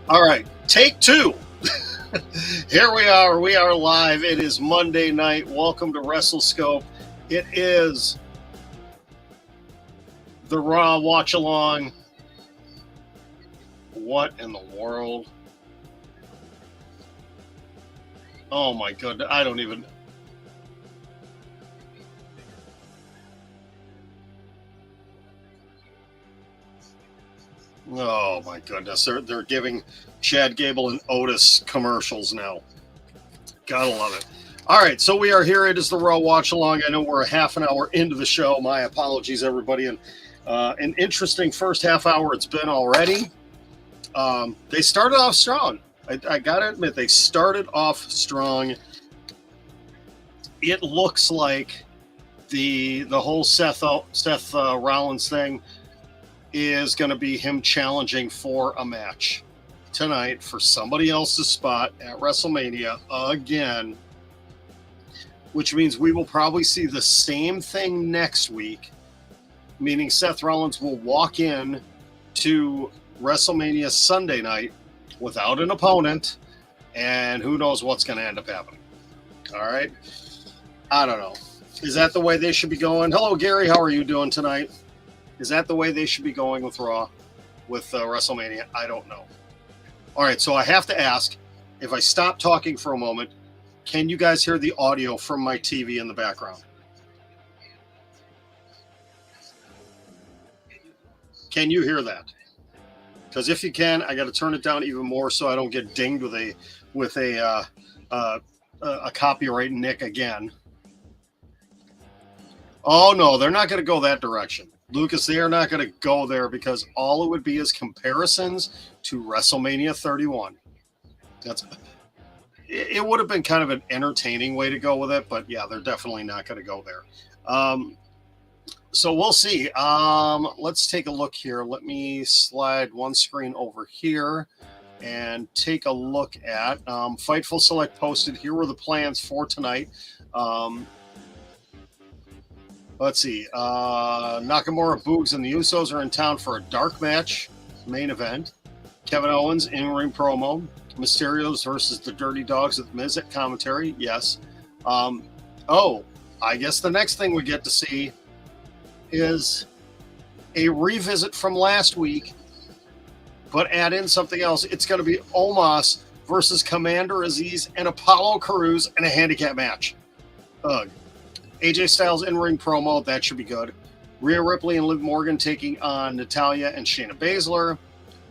All right, take two. Here we are. We are live. It is Monday night. Welcome to WrestleScope. It is the Raw Watchalong. What in the world? Oh my goodness. I don't even. Oh my goodness. They're giving Chad Gable and Otis commercials now. Gotta love it. All right, so we are here. It is the Raw Watchalong. I know we're a half an hour into the show. My apologies, everybody. And an interesting first half hour it's been already. They started off strong. I gotta admit, they started off strong. It looks like the whole Seth Rollins thing is going to be him challenging for a match tonight for somebody else's spot at WrestleMania again, which means we will probably see the same thing next week, meaning Seth Rollins will walk in to WrestleMania Sunday night without an opponent, and who knows what's going to end up happening. All right. I don't know. Is that the way they should be going? Hello, Gary. How are you doing tonight? Is that the way they should be going with Raw, with WrestleMania? I don't know. All right, so I have to ask, if I stop talking for a moment, can you guys hear the audio from my TV in the background? Can you hear that? Because if you can, I got to turn it down even more so I don't get dinged with a copyright nick again. Oh no, they're not going to go that direction. Lucas, they are not going to go there because all it would be is comparisons to WrestleMania 31. It would have been kind of an entertaining way to go with it, but yeah, they're definitely not going to go there. So we'll see. Let's take a look here. Let me slide one screen over here and take a look at Fightful Select posted. Here were the plans for tonight. Let's see. Nakamura, Boogs, and the Usos are in town for a dark match main event. Kevin Owens in-ring promo. Mysterios versus the Dirty Dogs at the Miz at commentary. Yes. I guess the next thing we get to see is a revisit from last week, but add in something else. It's going to be Omos versus Commander Aziz and Apollo Crews in a handicap match. Ugh. AJ Styles in-ring promo, that should be good. Rhea Ripley and Liv Morgan taking on Natalya and Shayna Baszler.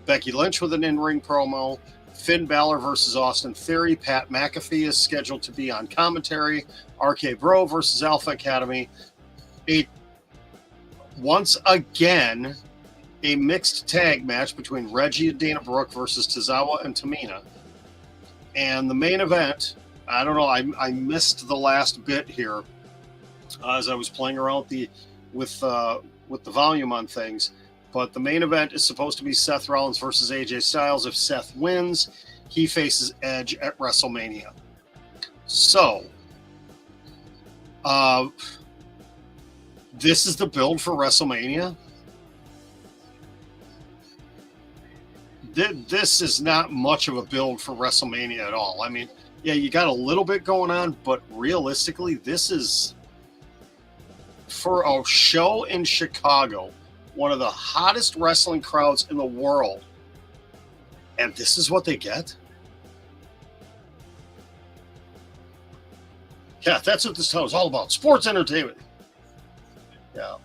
Becky Lynch with an in-ring promo. Finn Balor versus Austin Theory. Pat McAfee is scheduled to be on commentary. RK Bro versus Alpha Academy. Once again, a mixed tag match between Reggie and Dana Brooke versus Tozawa and Tamina. And the main event, I don't know, I missed the last bit here. As I was playing around with the volume on things, but the main event is supposed to be Seth Rollins versus AJ Styles. If Seth wins, he faces Edge at WrestleMania. So, this is the build for WrestleMania. This is not much of a build for WrestleMania at all. I mean, yeah, you got a little bit going on, but realistically, this is, for a show in Chicago, one of the hottest wrestling crowds in the world, and this is what they get? Yeah, that's what this show is all about. Sports entertainment. Yeah.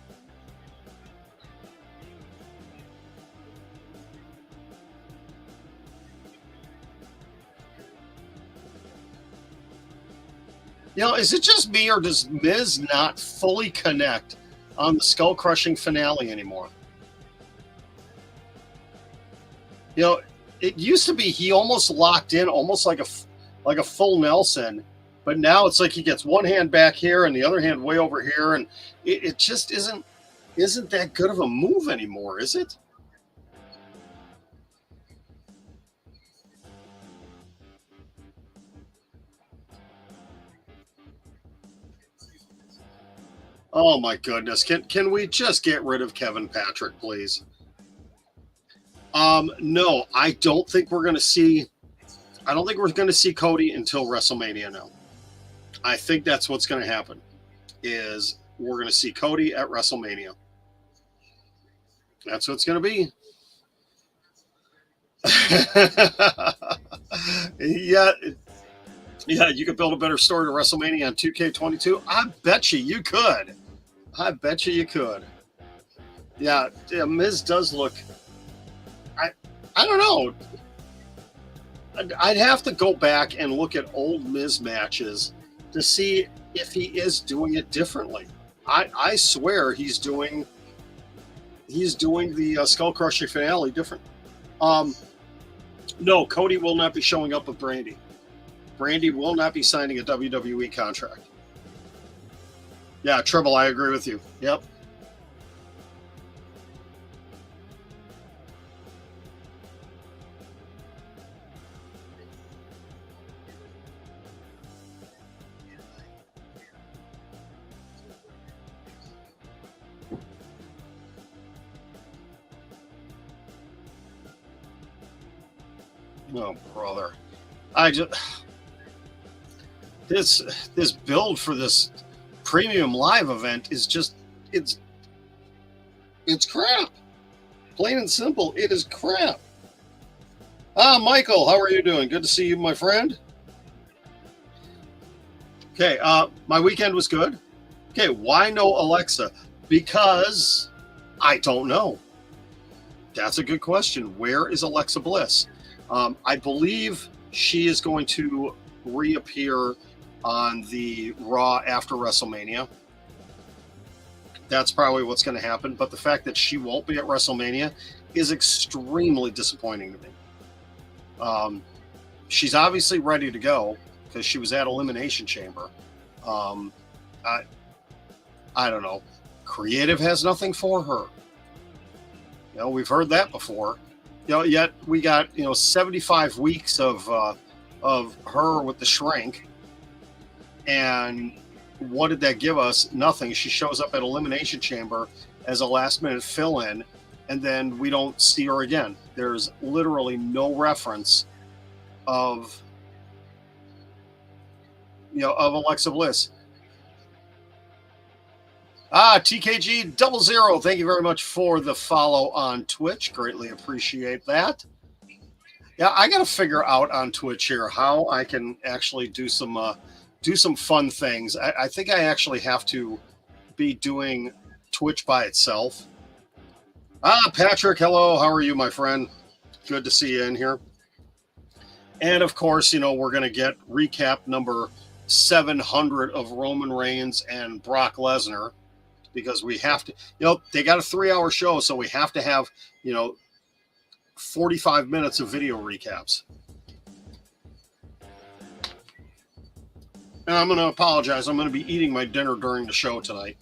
You know, is it just me, or does Miz not fully connect on the skull-crushing finale anymore? You know, it used to be he almost locked in, almost like a full Nelson, but now it's like he gets one hand back here and the other hand way over here, and it just isn't that good of a move anymore, is it? Oh my goodness. Can we just get rid of Kevin Patrick, please? No, I don't think we're going to see. I don't think we're going to see Cody until WrestleMania now. I think that's what's going to happen. Is we're going to see Cody at WrestleMania. That's what it's going to be. Yeah, yeah. You could build a better story to WrestleMania on 2K22. I bet you could. I bet you could. Yeah, Miz does look. I don't know. I'd have to go back and look at old Miz matches to see if he is doing it differently. I swear he's doing the Skull Crushing finale different. No, Cody will not be showing up with Brandy. Brandy will not be signing a WWE contract. Yeah, Tribble, I agree with you. Yep. Oh, brother. I just this build for this premium live event is just it's crap. Plain and simple, it is crap. Michael, how are you doing? Good to see you, my friend. Okay, my weekend was good. Okay, why no Alexa? Because I don't know. That's a good question. Where is Alexa Bliss? I believe she is going to reappear on the Raw after WrestleMania. That's probably what's going to happen. But the fact that she won't be at WrestleMania is extremely disappointing to me. She's obviously ready to go because she was at Elimination Chamber. I don't know. Creative has nothing for her. You know, we've heard that before. You know, yet we got 75 weeks of her with the shrink, and what did that give us? Nothing. She shows up at Elimination Chamber as a last-minute fill-in, and then we don't see her again. There's literally no reference of Alexa Bliss. TKG 00, thank you very much for the follow on Twitch. Greatly appreciate that. Yeah, I got to figure out on Twitch here how I can actually do some fun things. I think I actually have to be doing Twitch by itself. Patrick, hello. How are you, my friend? Good to see you in here. And of course, we're going to get recap number 700 of Roman Reigns and Brock Lesnar. Because we have to, they got a 3-hour show, so we have to have, 45 minutes of video recaps. And I'm going to apologize. I'm going to be eating my dinner during the show tonight.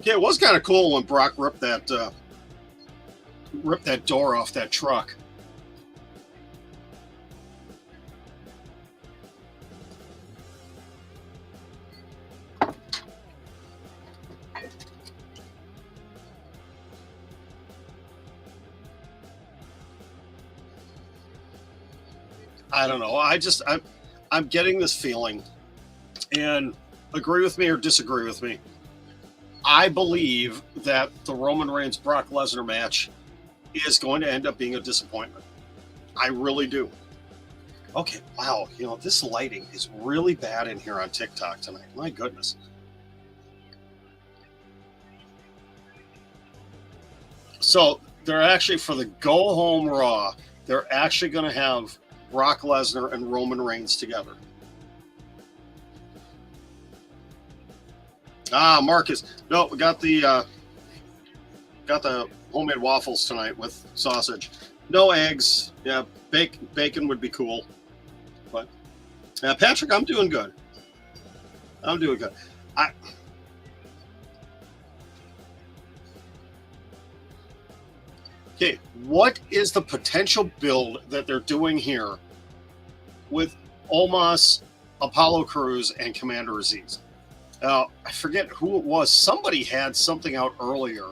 Okay, it was kind of cool when Brock ripped that door off that truck. I don't know. I'm getting this feeling, and agree with me or disagree with me. I believe that the Roman Reigns Brock Lesnar match is going to end up being a disappointment. I really do. Okay, wow. This lighting is really bad in here on TikTok tonight. My goodness. So they're actually, for the Go Home Raw, they're actually going to have Brock Lesnar and Roman Reigns together. Marcus. No, we got the homemade waffles tonight with sausage. No eggs. Yeah, bacon would be cool. But Patrick, I'm doing good. Okay, what is the potential build that they're doing here with Omos, Apollo Crews, and Commander Aziz? I forget who it was. Somebody had something out earlier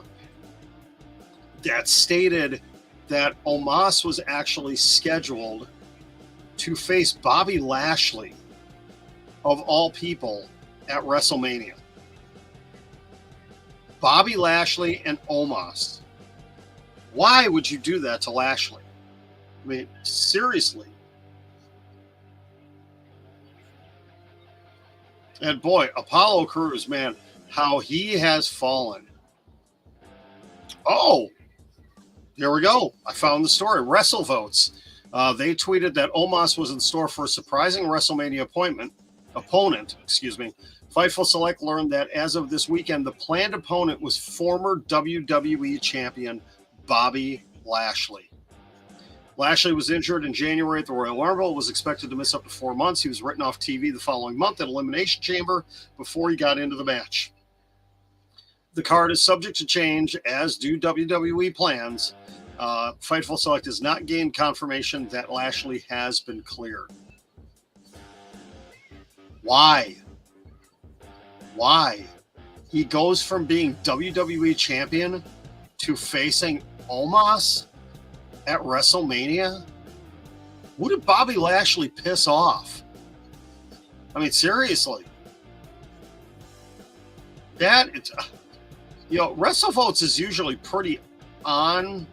that stated that Omos was actually scheduled to face Bobby Lashley, of all people, at WrestleMania. Bobby Lashley and Omos. Why would you do that to Lashley? I mean, seriously. And boy, Apollo Crews, man, how he has fallen. Oh, here we go. I found the story. WrestleVotes. They tweeted that Omos was in store for a surprising WrestleMania opponent. Fightful Select learned that as of this weekend, the planned opponent was former WWE champion Bobby Lashley. Lashley was injured in January at the Royal Rumble, was expected to miss up to 4 months. He was written off TV the following month at Elimination Chamber before he got into the match. The card is subject to change, as do WWE plans. Fightful Select has not gained confirmation that Lashley has been cleared. Why? He goes from being WWE champion to facing Omos at WrestleMania? Who did Bobby Lashley piss off? I mean, seriously. WrestleVotes is usually pretty on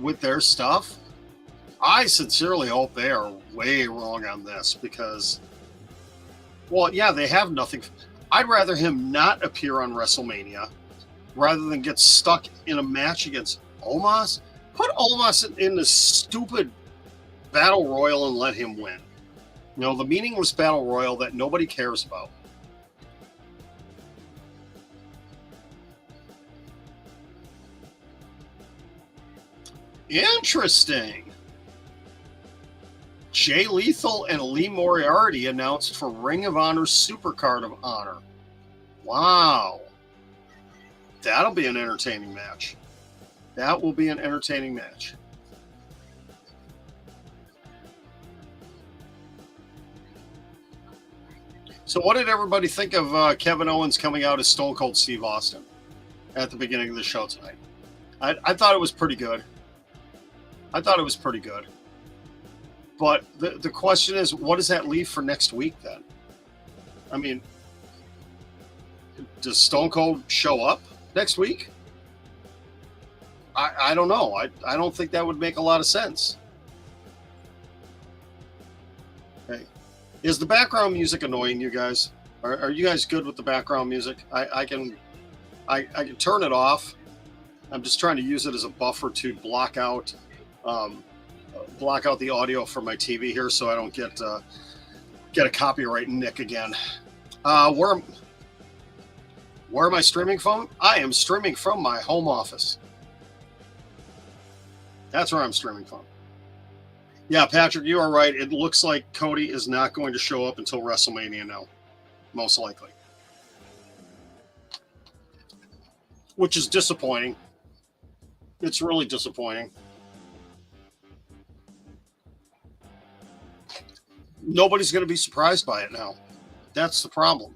with their stuff. I sincerely hope they are way wrong on this because, well, yeah, they have nothing. I'd rather him not appear on WrestleMania rather than get stuck in a match against Omos. Put Omos in this stupid battle royal and let him win. The meaningless battle royal that nobody cares about. Interesting. Jay Lethal and Lee Moriarty announced for Ring of Honor's Supercard of Honor. Wow. That'll be an entertaining match. That will be an entertaining match. So what did everybody think of Kevin Owens coming out as Stone Cold Steve Austin at the beginning of the show tonight? I thought it was pretty good. But the question is, what does that leave for next week then? I mean, does Stone Cold show up next week? I don't know. I don't think that would make a lot of sense. Okay. Is the background music annoying you guys? Are you guys good with the background music? I can turn it off. I'm just trying to use it as a buffer to block out the audio from my TV here, so I don't get a copyright nick again. Where am I streaming from? I am streaming from my home office. That's where I'm streaming from. Yeah, Patrick, you are right. It looks like Cody is not going to show up until WrestleMania now, most likely. Which is disappointing. It's really disappointing. Nobody's going to be surprised by it now. That's the problem.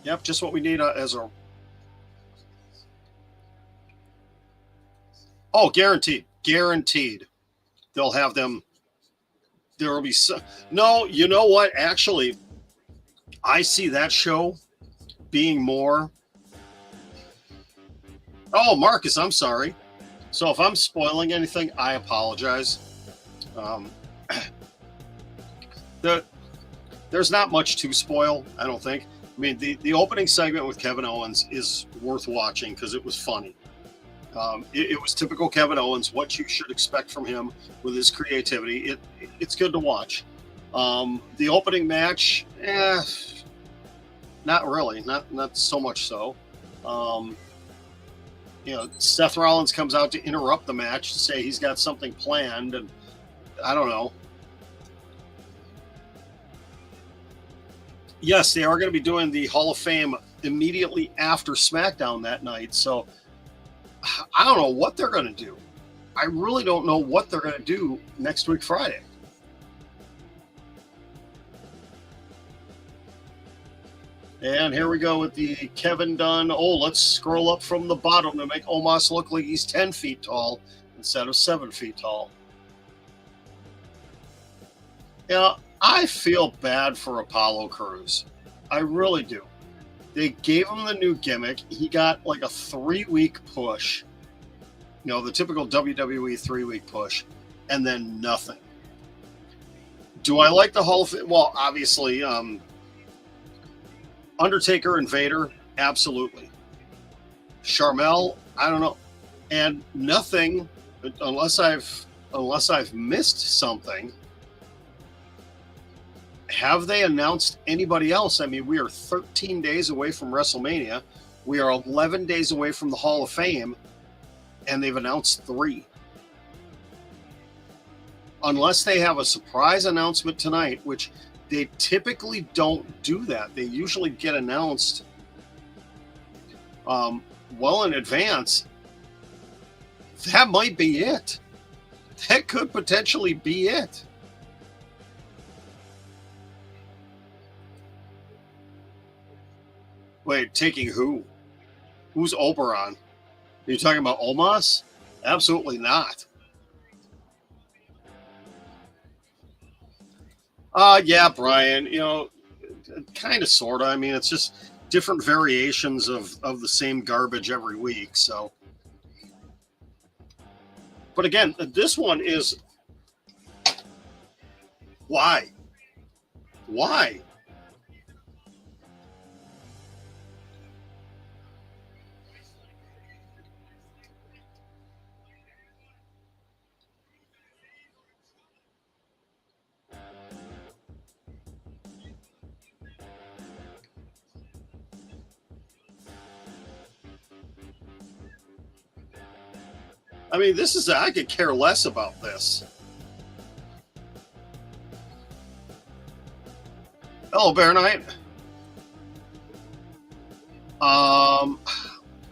Yep, just what we need as a... Oh, guaranteed. Guaranteed. They'll have them... There will be... No, you know what? Actually, I see that show being more... Oh, Marcus, I'm sorry. So if I'm spoiling anything, I apologize. There's not much to spoil, I don't think. I mean, the opening segment with Kevin Owens is worth watching because it was funny. It was typical Kevin Owens, what you should expect from him with his creativity. It's good to watch. The opening match, not really, not so much so. Seth Rollins comes out to interrupt the match to say he's got something planned, and I don't know. Yes, they are going to be doing the Hall of Fame immediately after SmackDown that night. So I don't know what they're going to do. I really don't know what they're going to do next week, Friday. And here we go with the Kevin Dunn. Oh, let's scroll up from the bottom to make Omos look like he's 10 feet tall instead of 7 feet tall. Yeah, I feel bad for Apollo Crews. I really do. They gave him the new gimmick. He got like a 3-week push. You know, the typical WWE 3-week push, and then nothing. Do I like the Hall of Fame? Well, obviously, Undertaker and Vader, absolutely. Sharmell, I don't know, and nothing unless I've missed something. Have they announced anybody else? I mean, we are 13 days away from WrestleMania. We are 11 days away from the Hall of Fame, and they've announced 3. Unless they have a surprise announcement tonight, which they typically don't do that. They usually get announced well in advance. That might be it. That could potentially be it. Wait, taking who? Who's Oberon? Are you talking about Omos? Absolutely not. Yeah, Brian, you know, kind of, sort of. I mean, it's just different variations of the same garbage every week. So, but again, this one is why? Why? I mean, I could care less about this. Hello, Bear Knight. I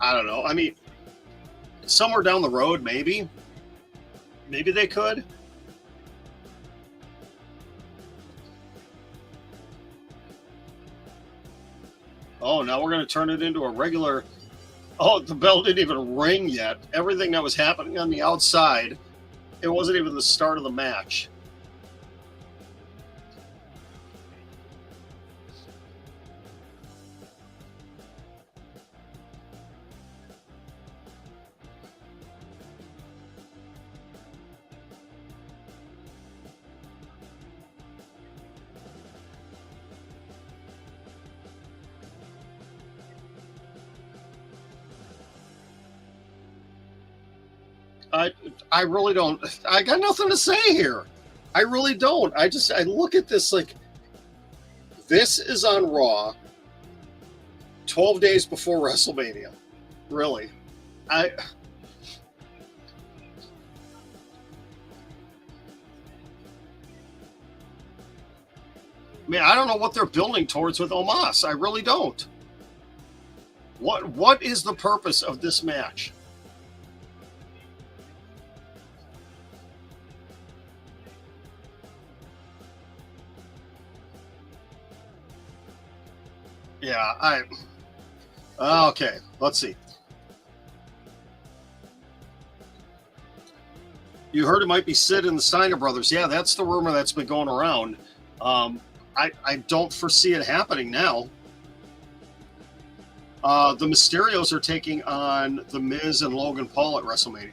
don't know. I mean, somewhere down the road, maybe they could. Oh, now we're going to turn it into a regular. Oh, the bell didn't even ring yet. Everything that was happening on the outside, it wasn't even the start of the match. I really don't. I got nothing to say here. I really don't. I look at this like this is on Raw 12 days before WrestleMania. Really. I mean, I don't know what they're building towards with Omos. I really don't. What is the purpose of this match? Yeah, okay, let's see. You heard it might be Sid and the Steiner brothers. Yeah, that's the rumor that's been going around. I don't foresee it happening now. The Mysterios are taking on The Miz and Logan Paul at WrestleMania.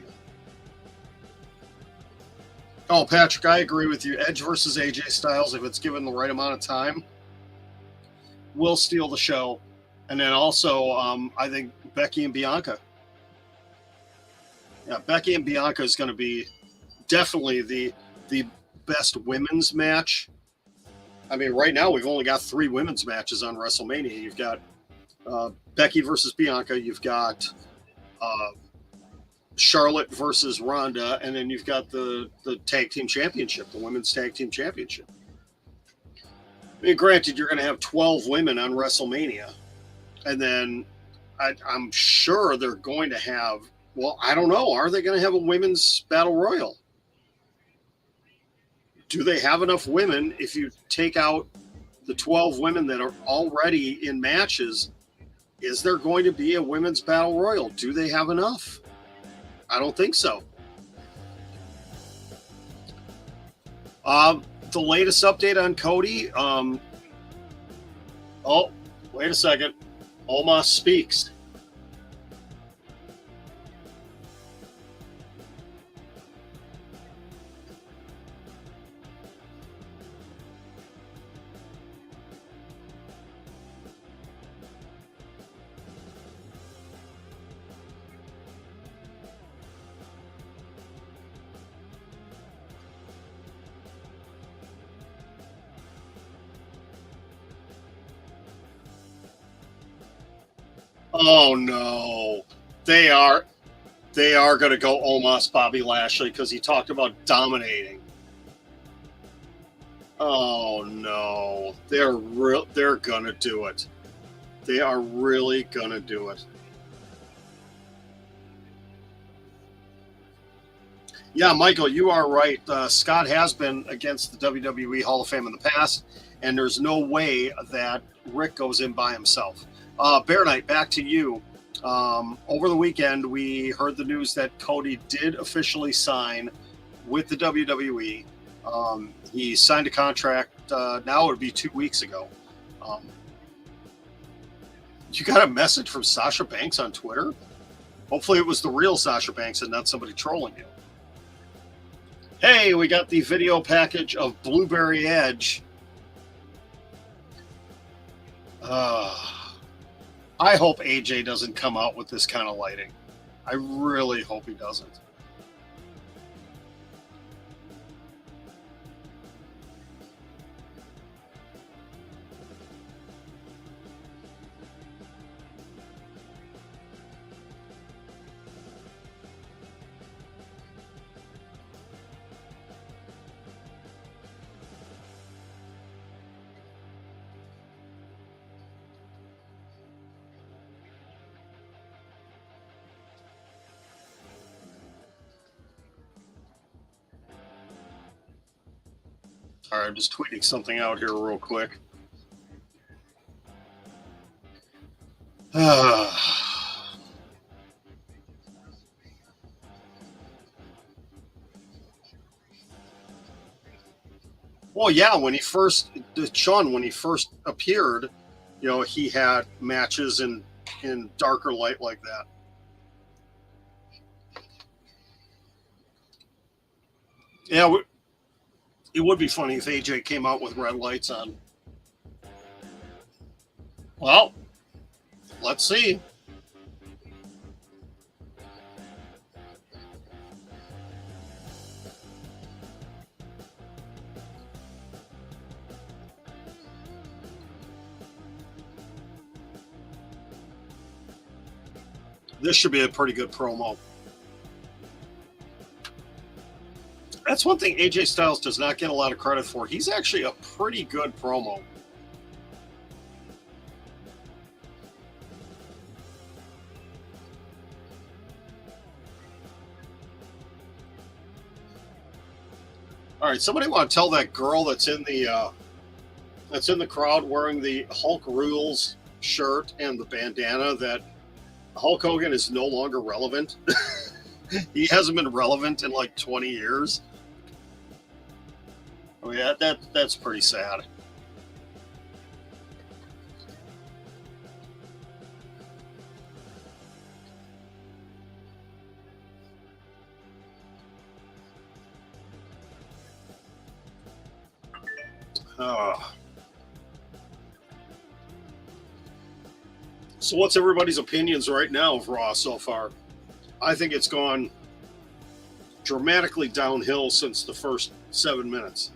Oh, Patrick, I agree with you. Edge versus AJ Styles, if it's given the right amount of time, will steal the show. And then also, I think Becky and Bianca. Yeah, Becky and Bianca is going to be definitely the best women's match. I mean, right now we've only got 3 women's matches on WrestleMania. You've got Becky versus Bianca. You've got Charlotte versus Ronda, and then you've got the tag team championship, the women's tag team championship. mean, granted, you're going to have 12 women on WrestleMania, and then I'm sure they're going to have. Well, I don't know. Are they going to have a women's battle royal? Do they have enough women if you take out the 12 women that are already in matches? Is there going to be a women's battle royal? Do they have enough? I don't think so. The latest update on Cody. Oh, wait a second. Omos speaks. Oh no, they are going to go Omos Bobby Lashley because he talked about dominating. Oh no, they're gonna do it. They are really gonna do it. Yeah, Michael, you are right. Scott has been against the WWE Hall of Fame in the past, and there's no way that Rick goes in by himself. Bear Knight, back to you. Over the weekend, we heard the news that Cody did officially sign with the WWE. He signed a contract. Now it would be 2 weeks ago. You got a message from Sasha Banks on Twitter? Hopefully it was the real Sasha Banks and not somebody trolling you. Hey, we got the video package of Blueberry Edge. I hope AJ doesn't come out with this kind of lighting. I really hope he doesn't. All right, I'm just tweeting something out here real quick. Well, yeah, when he first appeared, he had matches in darker light like that. Yeah, it would be funny if AJ came out with red lights on. Well, let's see. This should be a pretty good promo. That's one thing AJ Styles does not get a lot of credit for. He's actually a pretty good promo. All right, somebody want to tell that girl that's in the crowd wearing the Hulk Rules shirt and the bandana that Hulk Hogan is no longer relevant. He hasn't been relevant in like 20 years. Oh yeah, that's pretty sad. So what's everybody's opinions right now of Raw so far? I think it's gone dramatically downhill since the first 7 minutes.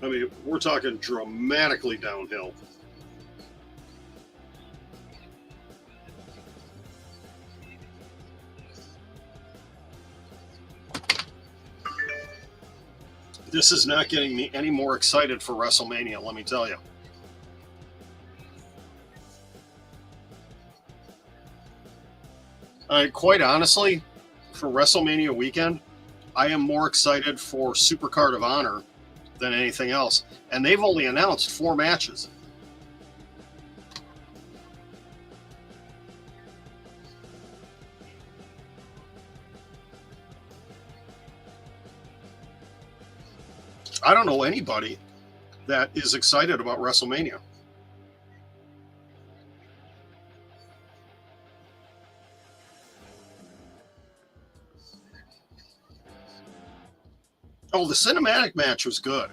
I mean, we're talking dramatically downhill. This is not getting me any more excited for WrestleMania, let me tell you. Quite honestly, for WrestleMania weekend, I am more excited for Supercard of Honor than anything else. And they've only announced 4 matches. I don't know anybody that is excited about WrestleMania. Oh, the cinematic match was good.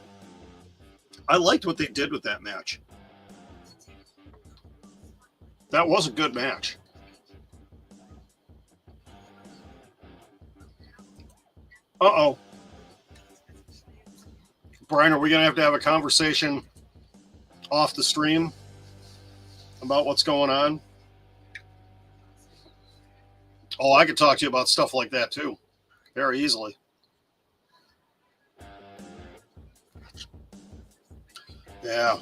I liked what they did with that match. That was a good match. Uh-oh. Brian, are we going to have a conversation off the stream about what's going on? Oh, I could talk to you about stuff like that too, very easily. Yeah.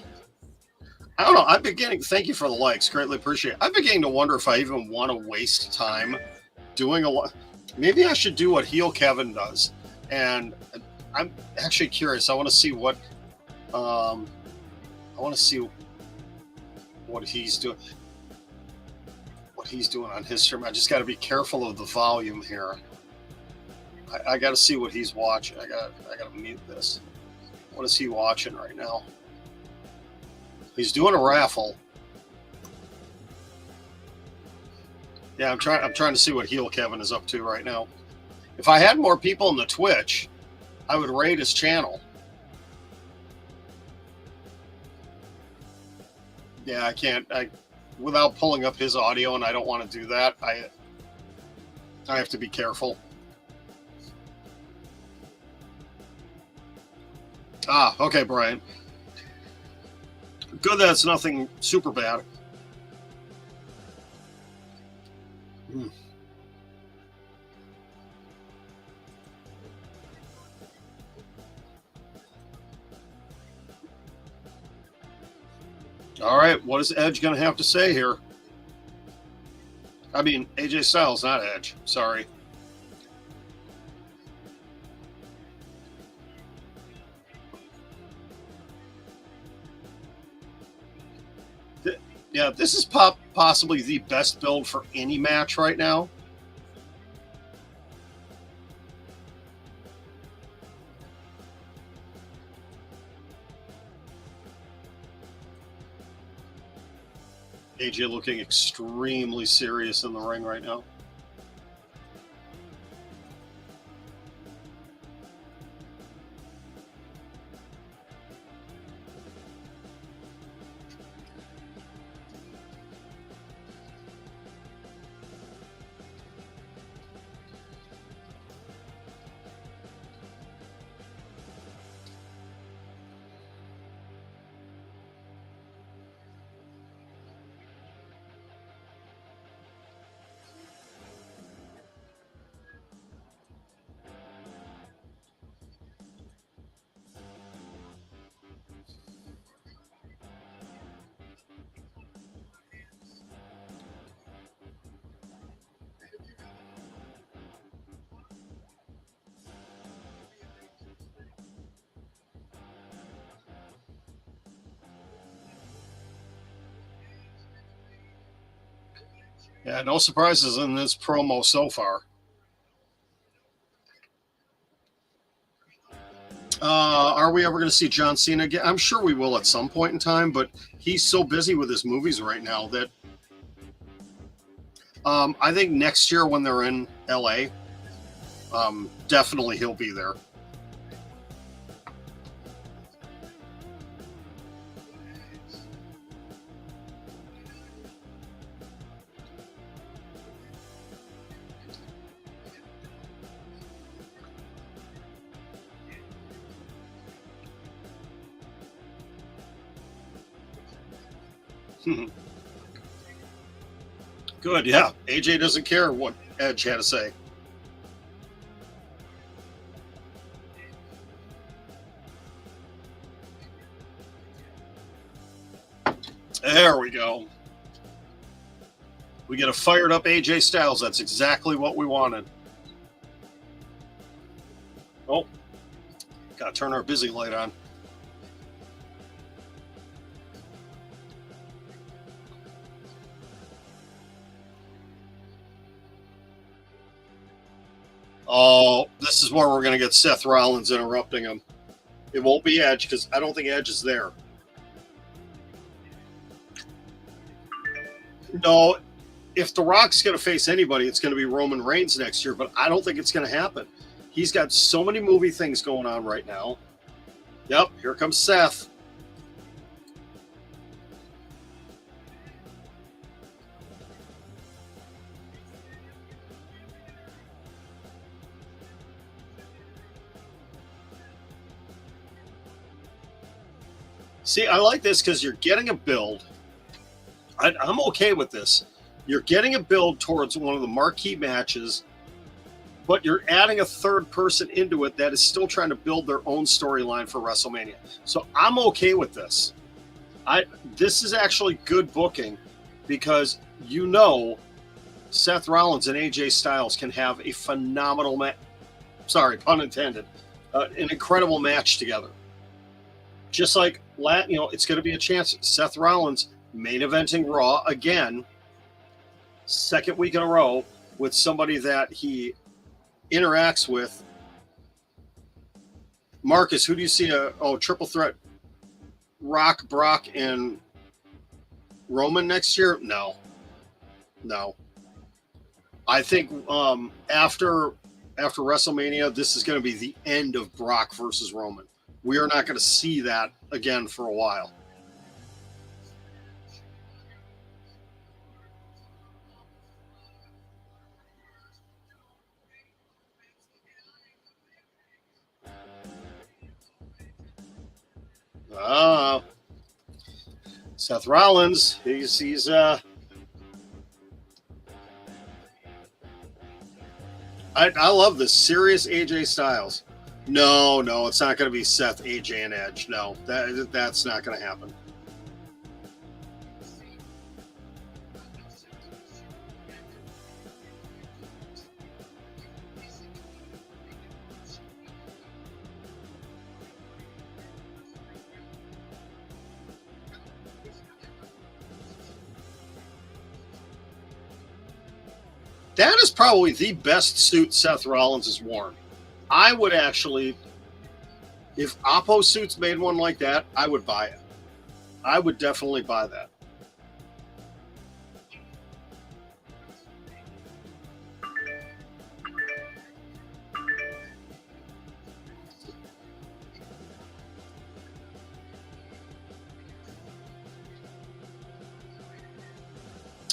I don't know. I'm beginning. Thank you for the likes. Greatly appreciate it. I'm beginning to wonder if I even want to waste time doing a lot. Maybe I should do what Heel Kevin does. And I'm actually curious. I want to see what. I want to see what he's doing. What he's doing on his stream. I just got to be careful of the volume here. I got to see what he's watching. I got to mute this. What is he watching right now? He's doing a raffle. Yeah, I'm trying to see what Heel Kevin is up to right now. If I had more people in the Twitch, I would raid his channel. Yeah, I can't. Without pulling up his audio, and I don't want to do that. I have to be careful. Ah, okay, Brian. Good that it's nothing super bad. All right, what is Edge going to have to say here? I mean, AJ Styles, not Edge. Sorry. Yeah, this is possibly the best build for any match right now. AJ looking extremely serious in the ring right now. Yeah, no surprises in this promo so far. Are we ever going to see John Cena again? I'm sure we will at some point in time, but he's so busy with his movies right now that I think next year when they're in LA, definitely he'll be there. Good, yeah. AJ doesn't care what Edge had to say. There we go. We get a fired up AJ Styles. That's exactly what we wanted. Oh, gotta turn our busy light on. Oh, this is where we're going to get Seth Rollins interrupting him. It won't be Edge because I don't think Edge is there. No, if The Rock's going to face anybody, it's going to be Roman Reigns next year, but I don't think it's going to happen. He's got so many movie things going on right now. Yep, here comes Seth. See, I like this because you're getting a build. I'm okay with this. You're getting a build towards one of the marquee matches, but you're adding a third person into it that is still trying to build their own storyline for WrestleMania. So I'm okay with this. This is actually good booking because you know Seth Rollins and AJ Styles can have a phenomenal match. Sorry, pun intended. An incredible match together. Just like, it's going to be a chance. Seth Rollins main eventing Raw again, second week in a row with somebody that he interacts with. Marcus, who do you see? Triple threat, Rock, Brock, and Roman next year? No. I think after WrestleMania, this is going to be the end of Brock versus Roman. We are not going to see that again for a while. Seth Rollins, he's I love this serious AJ Styles. No, it's not going to be Seth, AJ, and Edge. No, that's not going to happen. That is probably the best suit Seth Rollins has worn. I would actually, if Oppo Suits made one like that, I would buy it. I would definitely buy that.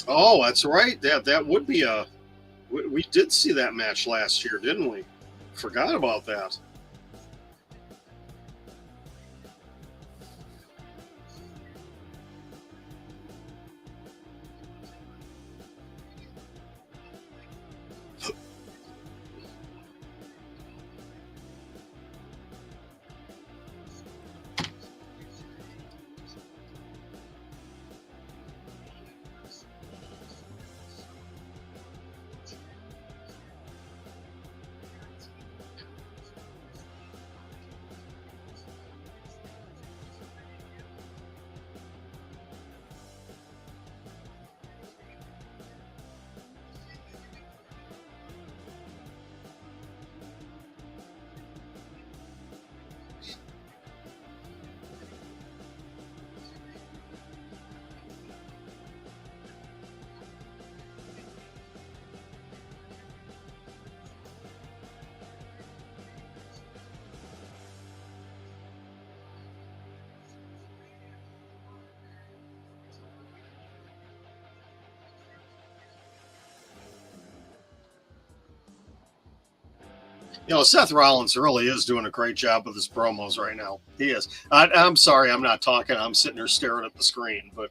Oh, that's right. That would be a. We did see that match last year, didn't we? Forgot about that. Seth Rollins really is doing a great job with his promos right now. He is. I'm sorry, I'm not talking. I'm sitting there staring at the screen, but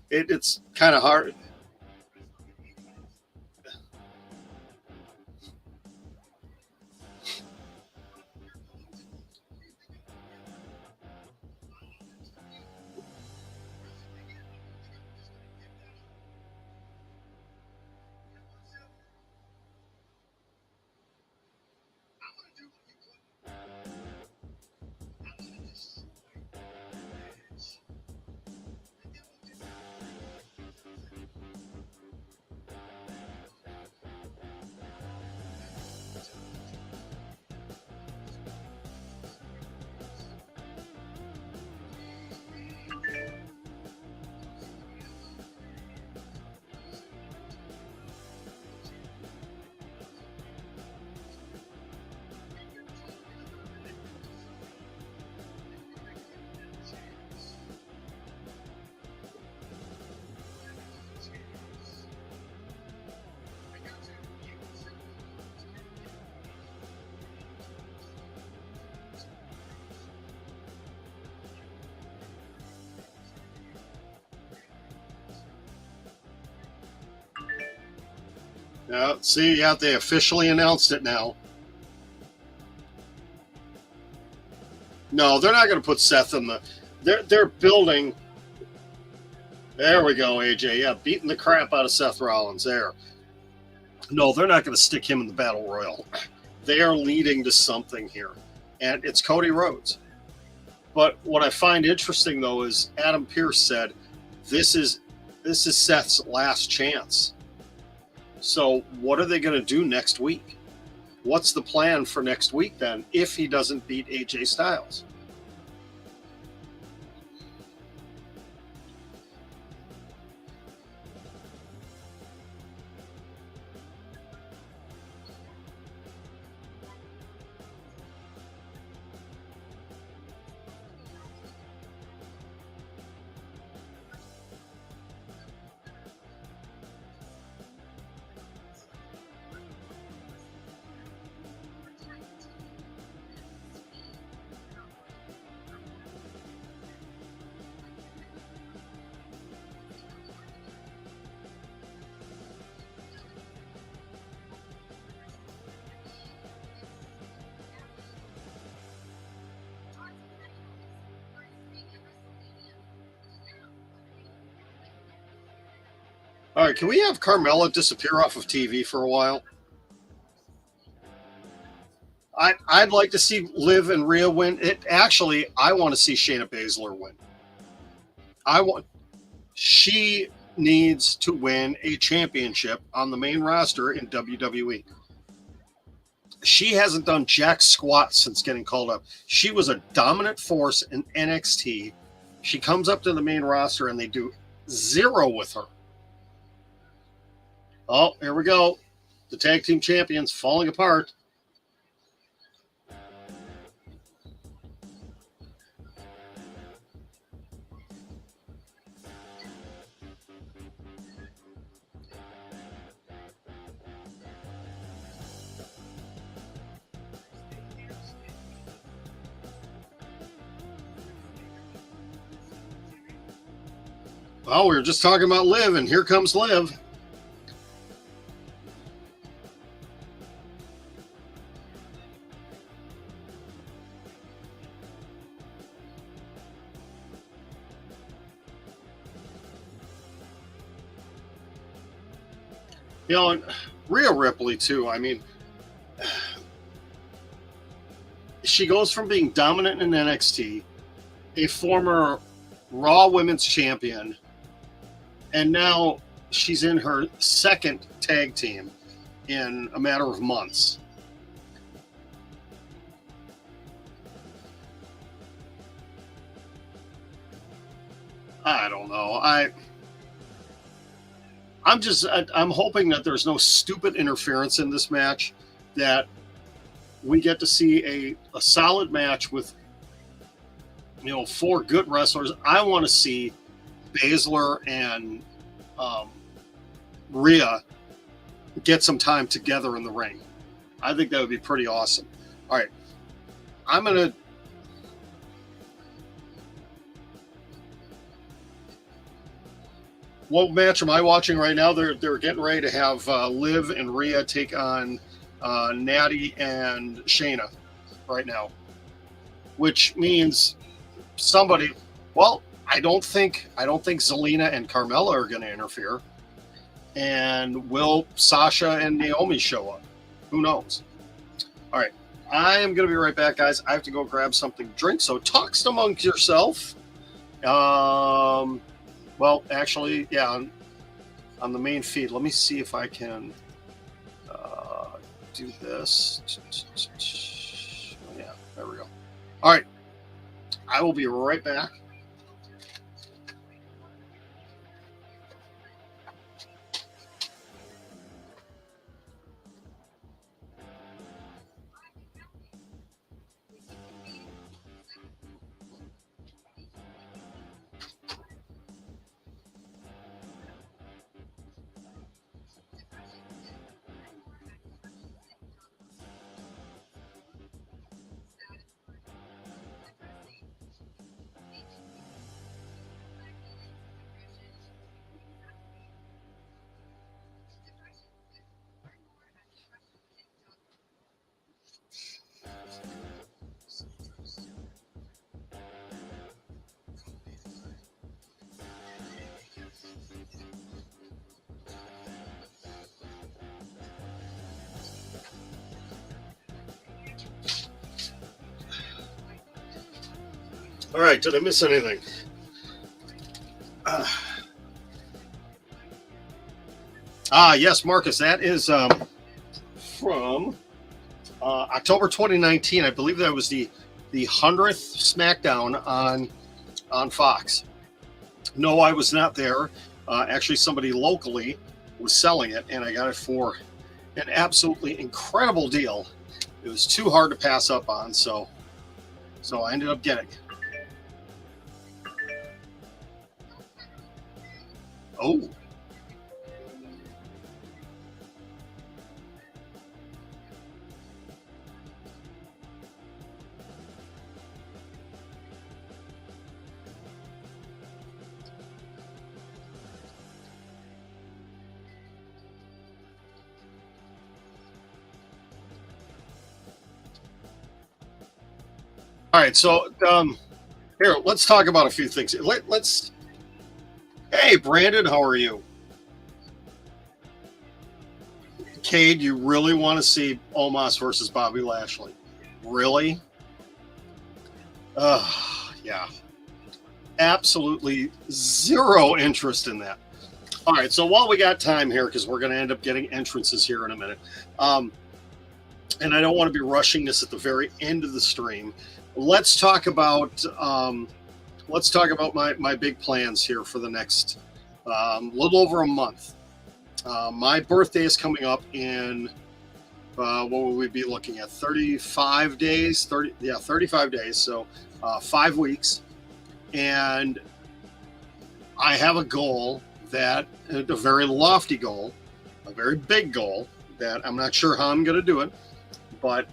it's kind of hard. Yeah, see, yeah, they officially announced it now. No, they're not going to put Seth in the. They're building. There we go, AJ. Yeah, beating the crap out of Seth Rollins there. No, they're not going to stick him in the Battle Royal. They are leading to something here, and it's Cody Rhodes. But what I find interesting though is Adam Pearce said this is Seth's last chance. So what are they going to do next week? What's the plan for next week then if he doesn't beat AJ Styles? All right, can we have Carmella disappear off of TV for a while? I'd like to see Liv and Rhea win. I want to see Shayna Baszler win. She needs to win a championship on the main roster in WWE. She hasn't done jack squat since getting called up. She was a dominant force in NXT. She comes up to the main roster and they do zero with her. Oh, here we go. The tag team champions falling apart. Oh, we were just talking about Liv, and here comes Liv. You know, and Rhea Ripley, too. I mean, she goes from being dominant in NXT, a former Raw Women's Champion, and now she's in her second tag team in a matter of months. I don't know. I'm hoping that there's no stupid interference in this match, that we get to see a solid match with, you know, 4 good wrestlers. I want to see Baszler and Rhea get some time together in the ring. I think that would be pretty awesome. All right. I'm going to what match am I watching right now? They're getting ready to have Liv and Rhea take on Natty and Shayna right now, which means somebody. Well, I don't think Zelina and Carmella are going to interfere, and will Sasha and Naomi show up? Who knows? All right, I am going to be right back, guys. I have to go grab something to drink. So talk amongst yourself. Well, actually, yeah, on the main feed. Let me see if I can do this. Yeah, there we go. All right. I will be right back. All right, did I miss anything? Yes, Marcus, that is from October 2019. I believe that was the 100th SmackDown on Fox. No, I was not there. Actually, somebody locally was selling it, and I got it for an absolutely incredible deal. It was too hard to pass up on, so I ended up getting it. Oh. All right, so here, let's talk about a few things. Let's. Hey, Brandon, how are you? Cade, you really want to see Omos versus Bobby Lashley? Really? Yeah. Absolutely zero interest in that. All right, so while we got time here, because we're going to end up getting entrances here in a minute, and I don't want to be rushing this at the very end of the stream. Let's talk about my big plans here for the next little over a month. My birthday is coming up in what will we be looking at? 35 days. 35 days. So 5 weeks, and I have a goal a very lofty goal, a very big goal that I'm not sure how I'm going to do it, but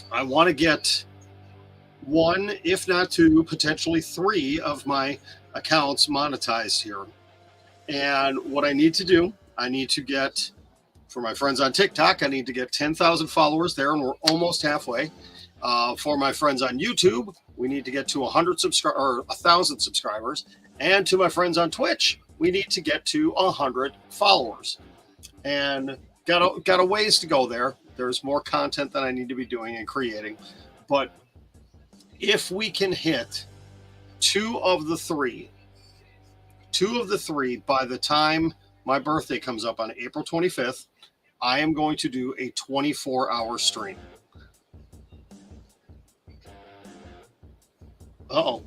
I want to get 1, if not 2, potentially 3 of my accounts monetized here. And what I need to do, I need to get, for my friends on TikTok, I need to get 10,000 followers there, and we're almost halfway. For my friends on YouTube, we need to get to 1,000 subscribers. And to my friends on Twitch, we need to get to 100 followers. And got a ways to go there. There's more content that I need to be doing and creating. But if we can hit 2 of the 3 by the time my birthday comes up on April 25th, I am going to do a 24-hour stream. Uh-oh.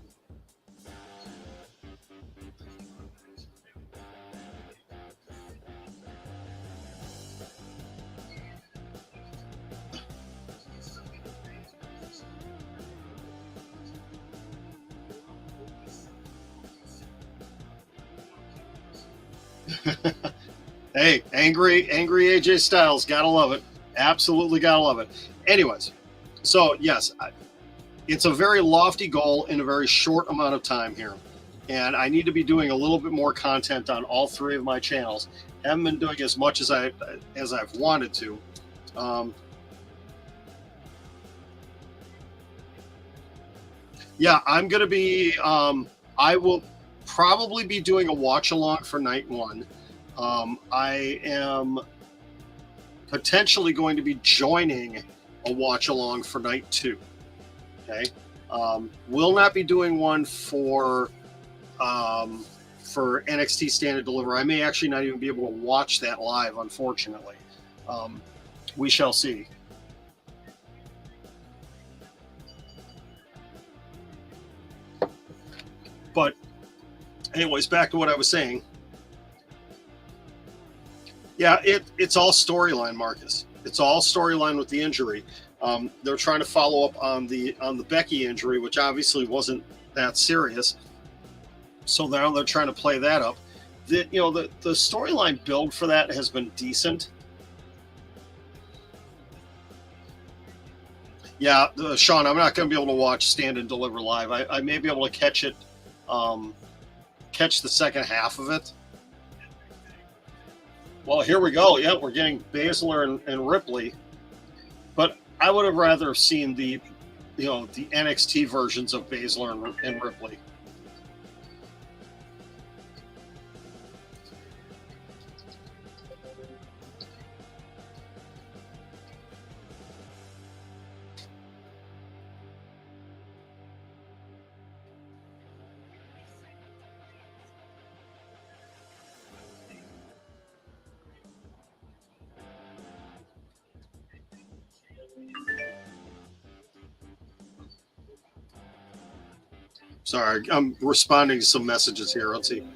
Hey, angry AJ Styles, gotta love it. Absolutely gotta love it. Anyways, so yes, it's a very lofty goal in a very short amount of time here, and I need to be doing a little bit more content on all 3 of my channels. Haven't been doing as much as I've wanted to. Yeah, I'm gonna be. I will probably be doing a watch along for night 1. I am potentially going to be joining a watch along for night 2. Okay. Will not be doing one for NXT Stand and Deliver. I may actually not even be able to watch that live, unfortunately. We shall see. But anyways, back to what I was saying. Yeah, it's all storyline, Marcus. It's all storyline with the injury. They're trying to follow up on the Becky injury, which obviously wasn't that serious. So now they're trying to play that up. The storyline build for that has been decent. Yeah, Sean, I'm not going to be able to watch Stand and Deliver live. I may be able to catch it, catch the second half of it. Well, here we go. Yeah, we're getting Baszler and Ripley, but I would have rather seen the NXT versions of Baszler and Ripley. Sorry, I'm responding to some messages here. Let's see.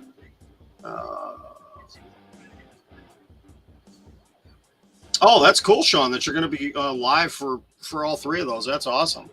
Oh, that's cool, Sean, that you're going to be live for all three of those. That's awesome.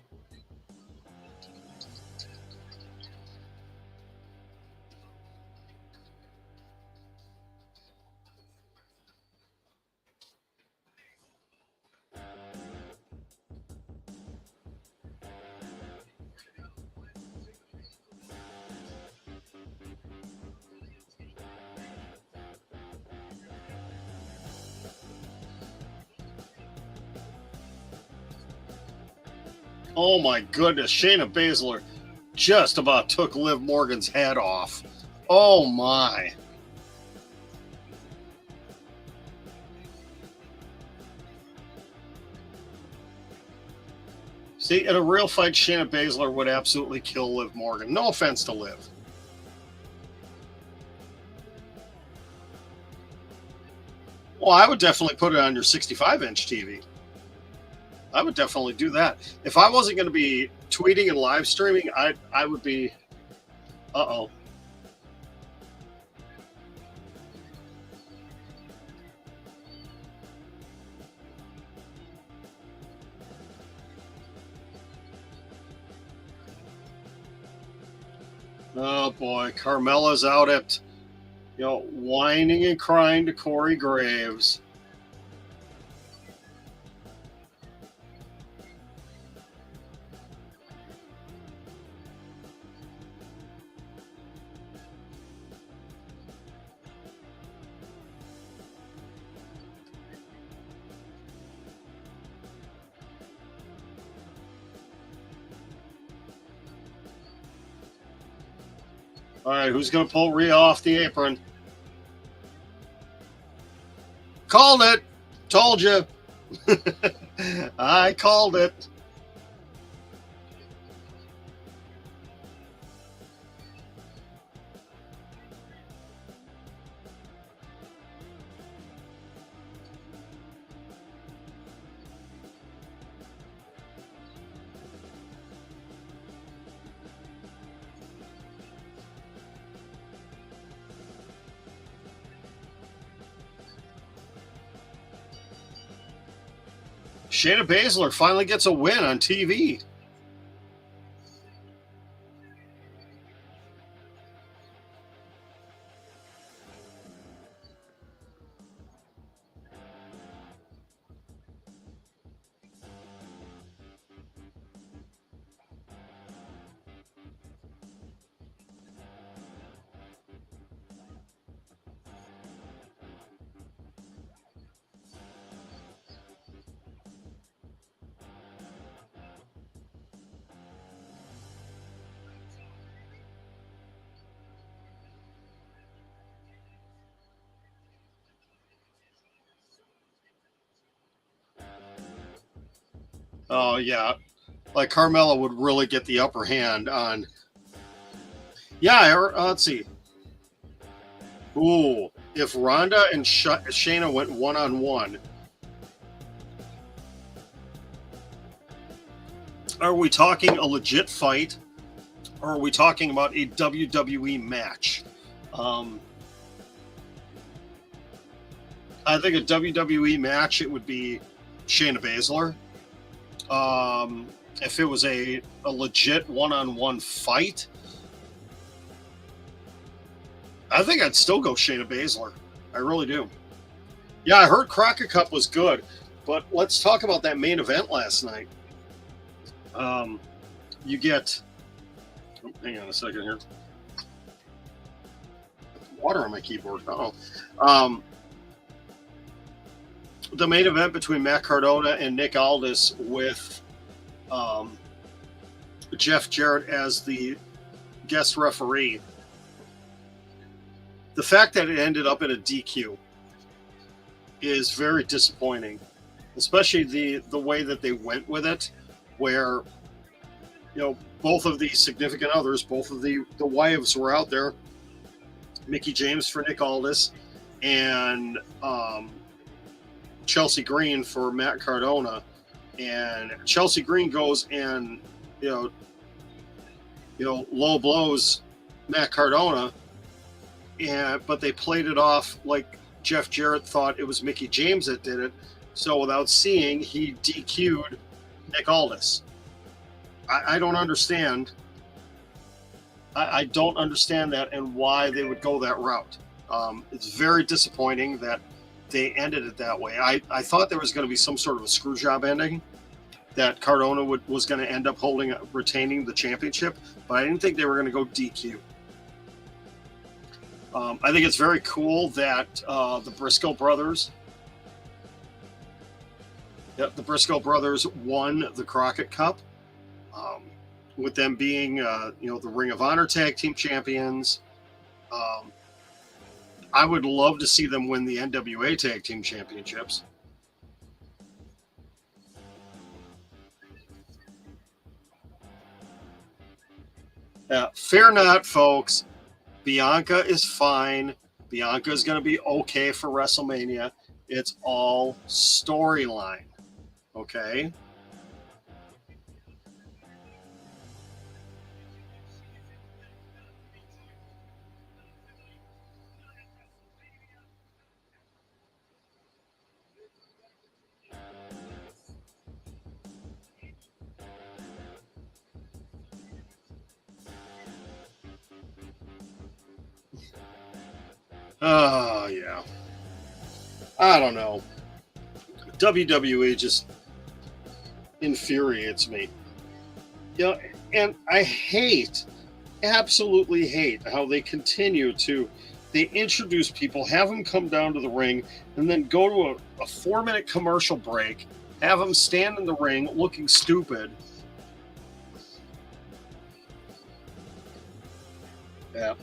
Oh my goodness, Shayna Baszler just about took Liv Morgan's head off. Oh my. See, in a real fight, Shayna Baszler would absolutely kill Liv Morgan. No offense to Liv. Well, I would definitely put it on your 65-inch TV. I would definitely do that. If I wasn't going to be tweeting and live streaming, I would be. Uh-oh. Oh boy, Carmella's out at, whining and crying to Corey Graves. All right, who's going to pull Rhea off the apron? Called it. Told you. I called it. Shayna Baszler finally gets a win on TV. Oh, yeah. Like Carmella would really get the upper hand on. Yeah, let's see. Ooh, if Ronda and Shayna went one-on-one, are we talking a legit fight, or are we talking about a WWE match? I think a WWE match, it would be Shayna Baszler. If it was a legit one-on-one fight, I think I'd still go Shayna Baszler. I really do. Yeah, I heard Crockett Cup was good, but let's talk about that main event last night. You get... Oh, hang on a second here. Water on my keyboard. Uh-oh. The main event between Matt Cardona and Nick Aldis with Jeff Jarrett as the guest referee. The fact that it ended up in a DQ is very disappointing, especially the way that they went with it, where both of the significant others, both of the wives were out there. Mickie James for Nick Aldis and Chelsea Green for Matt Cardona, and Chelsea Green goes and low blows Matt Cardona, but they played it off like Jeff Jarrett thought it was Mickie James that did it. So without seeing, he DQ'd Nick Aldis. I don't understand. I don't understand that and why they would go that route. It's very disappointing that they ended it that way. I thought there was going to be some sort of a screw job ending, that Cardona was going to end up retaining the championship, but I didn't think they were going to go DQ. I think it's very cool that the Briscoe brothers won the Crockett Cup, with them being, the Ring of Honor Tag Team Champions. I would love to see them win the NWA Tag Team Championships. Fear not, folks. Bianca is fine. Bianca is going to be okay for WrestleMania. It's all storyline. Okay? Oh, yeah. I don't know. WWE just infuriates me. And I absolutely hate how they continue to, they introduce people, have them come down to the ring, and then go to a 4-minute commercial break, have them stand in the ring looking stupid. Yeah.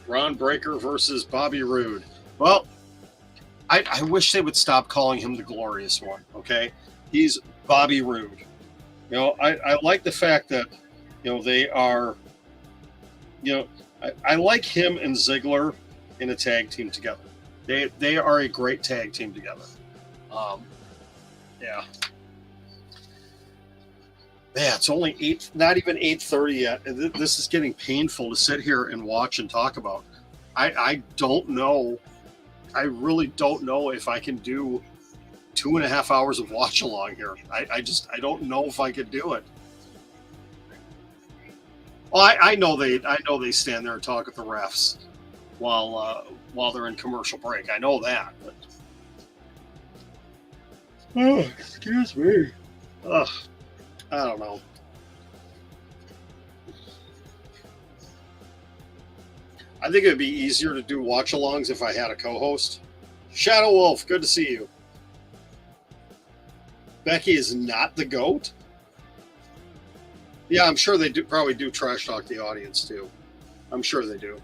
Ron Breaker versus Bobby Roode. Well, I wish they would stop calling him the Glorious One, okay? He's Bobby Roode. I like the fact that, they are, I like him and Ziggler in a tag team together. They are a great tag team together. Yeah. Yeah, it's only not even 8:30 yet. This is getting painful to sit here and watch and talk about. I don't know. I really don't know if I can do 2.5 hours of watch along here. I don't know if I could do it. Well, I know they stand there and talk with the refs while they're in commercial break. I know that. But... Oh, excuse me. Ugh. I don't know. I think it would be easier to do watch-alongs if I had a co-host. Shadow Wolf, good to see you. Becky is not the GOAT? Yeah, I'm sure they probably do trash talk the audience too. I'm sure they do.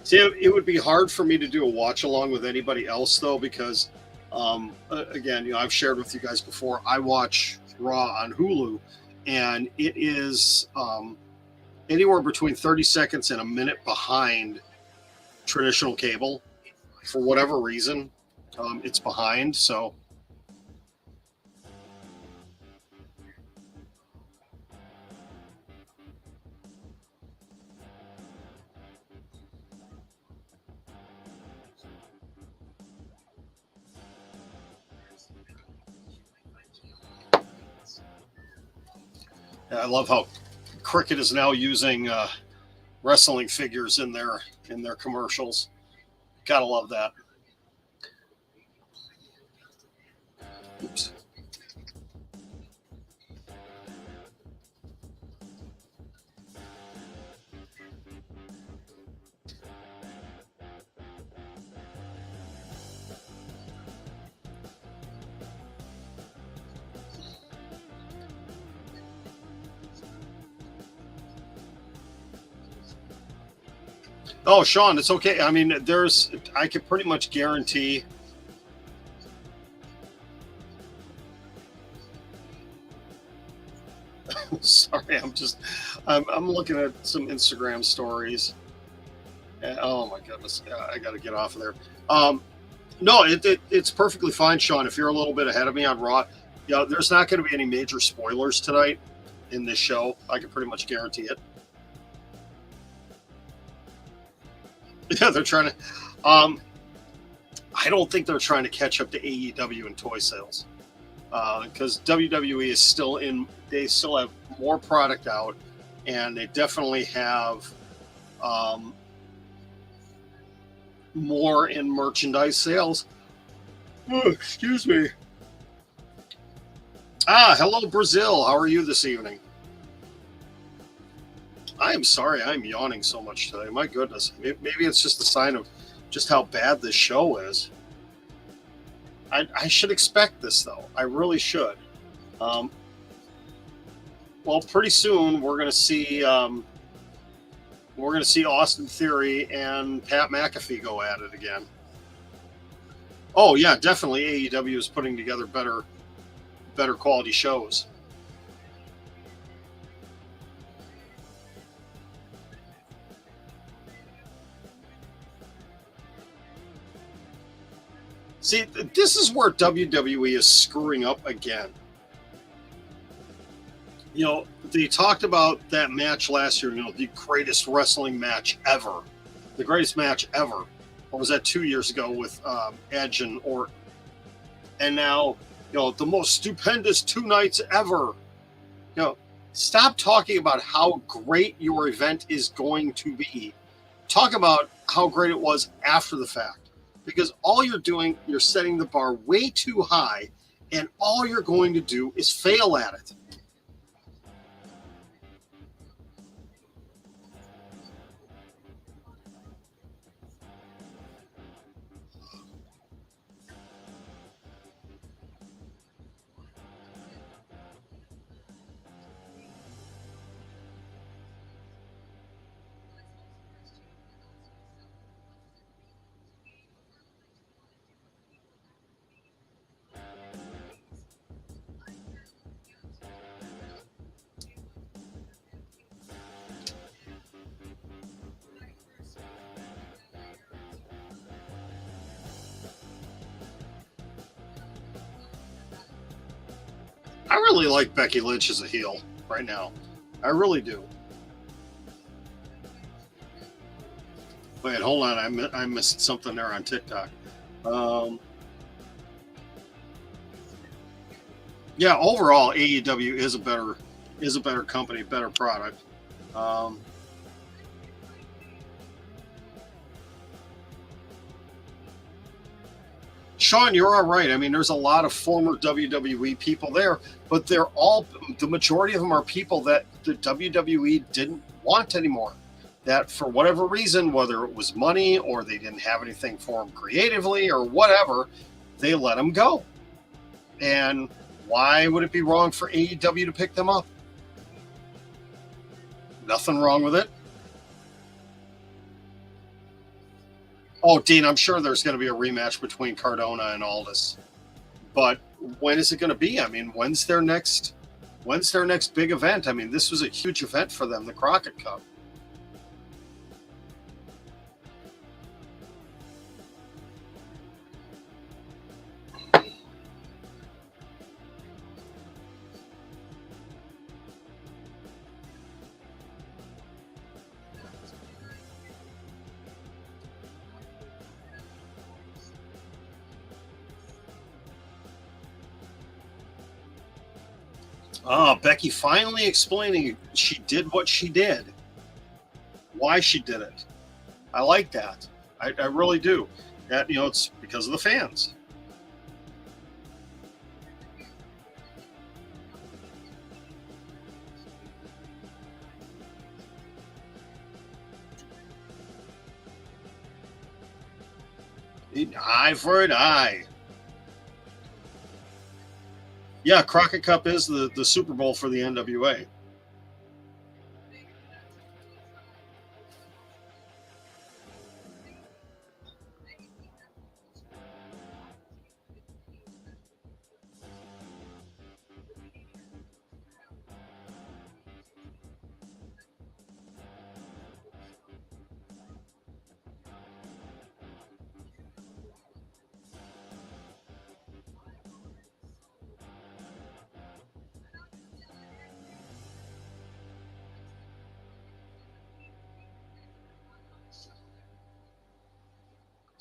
See, it would be hard for me to do a watch along with anybody else though, because again, I've shared with you guys before, I watch Raw on Hulu, and it is anywhere between 30 seconds and a minute behind traditional cable. For whatever reason, it's behind. So I love how Cricket is now using wrestling figures in their commercials. Gotta love that. Oops. Oh, Sean, it's okay. I mean, I can pretty much guarantee. Sorry, I'm just, I'm looking at some Instagram stories. And, oh my goodness, I got to get off of there. Um, no, it's perfectly fine, Sean. If you're a little bit ahead of me on Raw, yeah, there's not going to be any major spoilers tonight in this show. I can pretty much guarantee it. Yeah, they're trying to. I don't think they're trying to catch up to AEW in toy sales because WWE is still in. They still have more product out, and they definitely have um, more in merchandise sales. Oh, excuse me. Hello, Brazil. How are you this evening? I am sorry I'm yawning so much today. My goodness. Maybe it's just a sign of just how bad this show is. I should expect this, though. I really should. Um, well, pretty soon we're gonna see Austin Theory and Pat McAfee go at it again. Oh yeah, definitely AEW is putting together better quality shows. See, this is where WWE is screwing up again. They talked about that match last year, the greatest wrestling match ever. The greatest match ever. Or was that 2 years ago with Edge and Orton? And now, the most stupendous 2 nights ever. Stop talking about how great your event is going to be. Talk about how great it was after the fact. Because all you're doing, you're setting the bar way too high, and all you're going to do is fail at it. I really like Becky Lynch as a heel right now. I really do. Wait, hold on. I missed something there on TikTok. Um, yeah, overall, AEW is a better company, better product. Um, Sean, you're all right. I mean, there's a lot of former WWE people there, but the majority of them are people that the WWE didn't want anymore. That for whatever reason, whether it was money or they didn't have anything for them creatively or whatever, they let them go. And why would it be wrong for AEW to pick them up? Nothing wrong with it. Oh, Dean, I'm sure there's going to be a rematch between Cardona and Aldis. But when is it going to be? I mean, when's their next big event? I mean, this was a huge event for them, the Crockett Cup. Becky finally explaining she did what she did, why she did it. I like that. I really do. That it's because of the fans. Eye for an eye. Yeah, Crockett Cup is the Super Bowl for the NWA.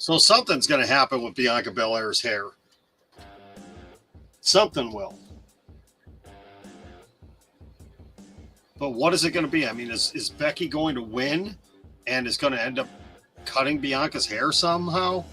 So something's going to happen with Bianca Belair's hair. Something will. But what is it going to be? I mean, is Becky going to win and is going to end up cutting Bianca's hair somehow?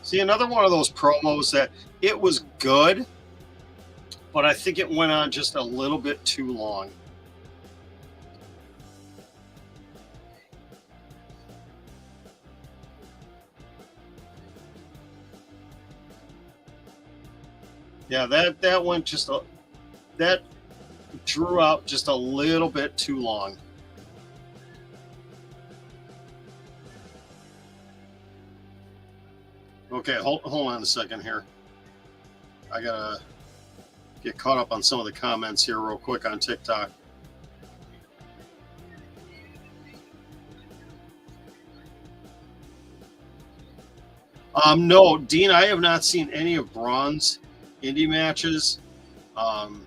See, another one of those promos that it was good, but I think it went on just a little bit too long. Yeah, that went just that drew out just a little bit too long. Okay, hold on a second here. I gotta get caught up on some of the comments here real quick on TikTok. No, Dean, I have not seen any of Braun's indie matches. Haven't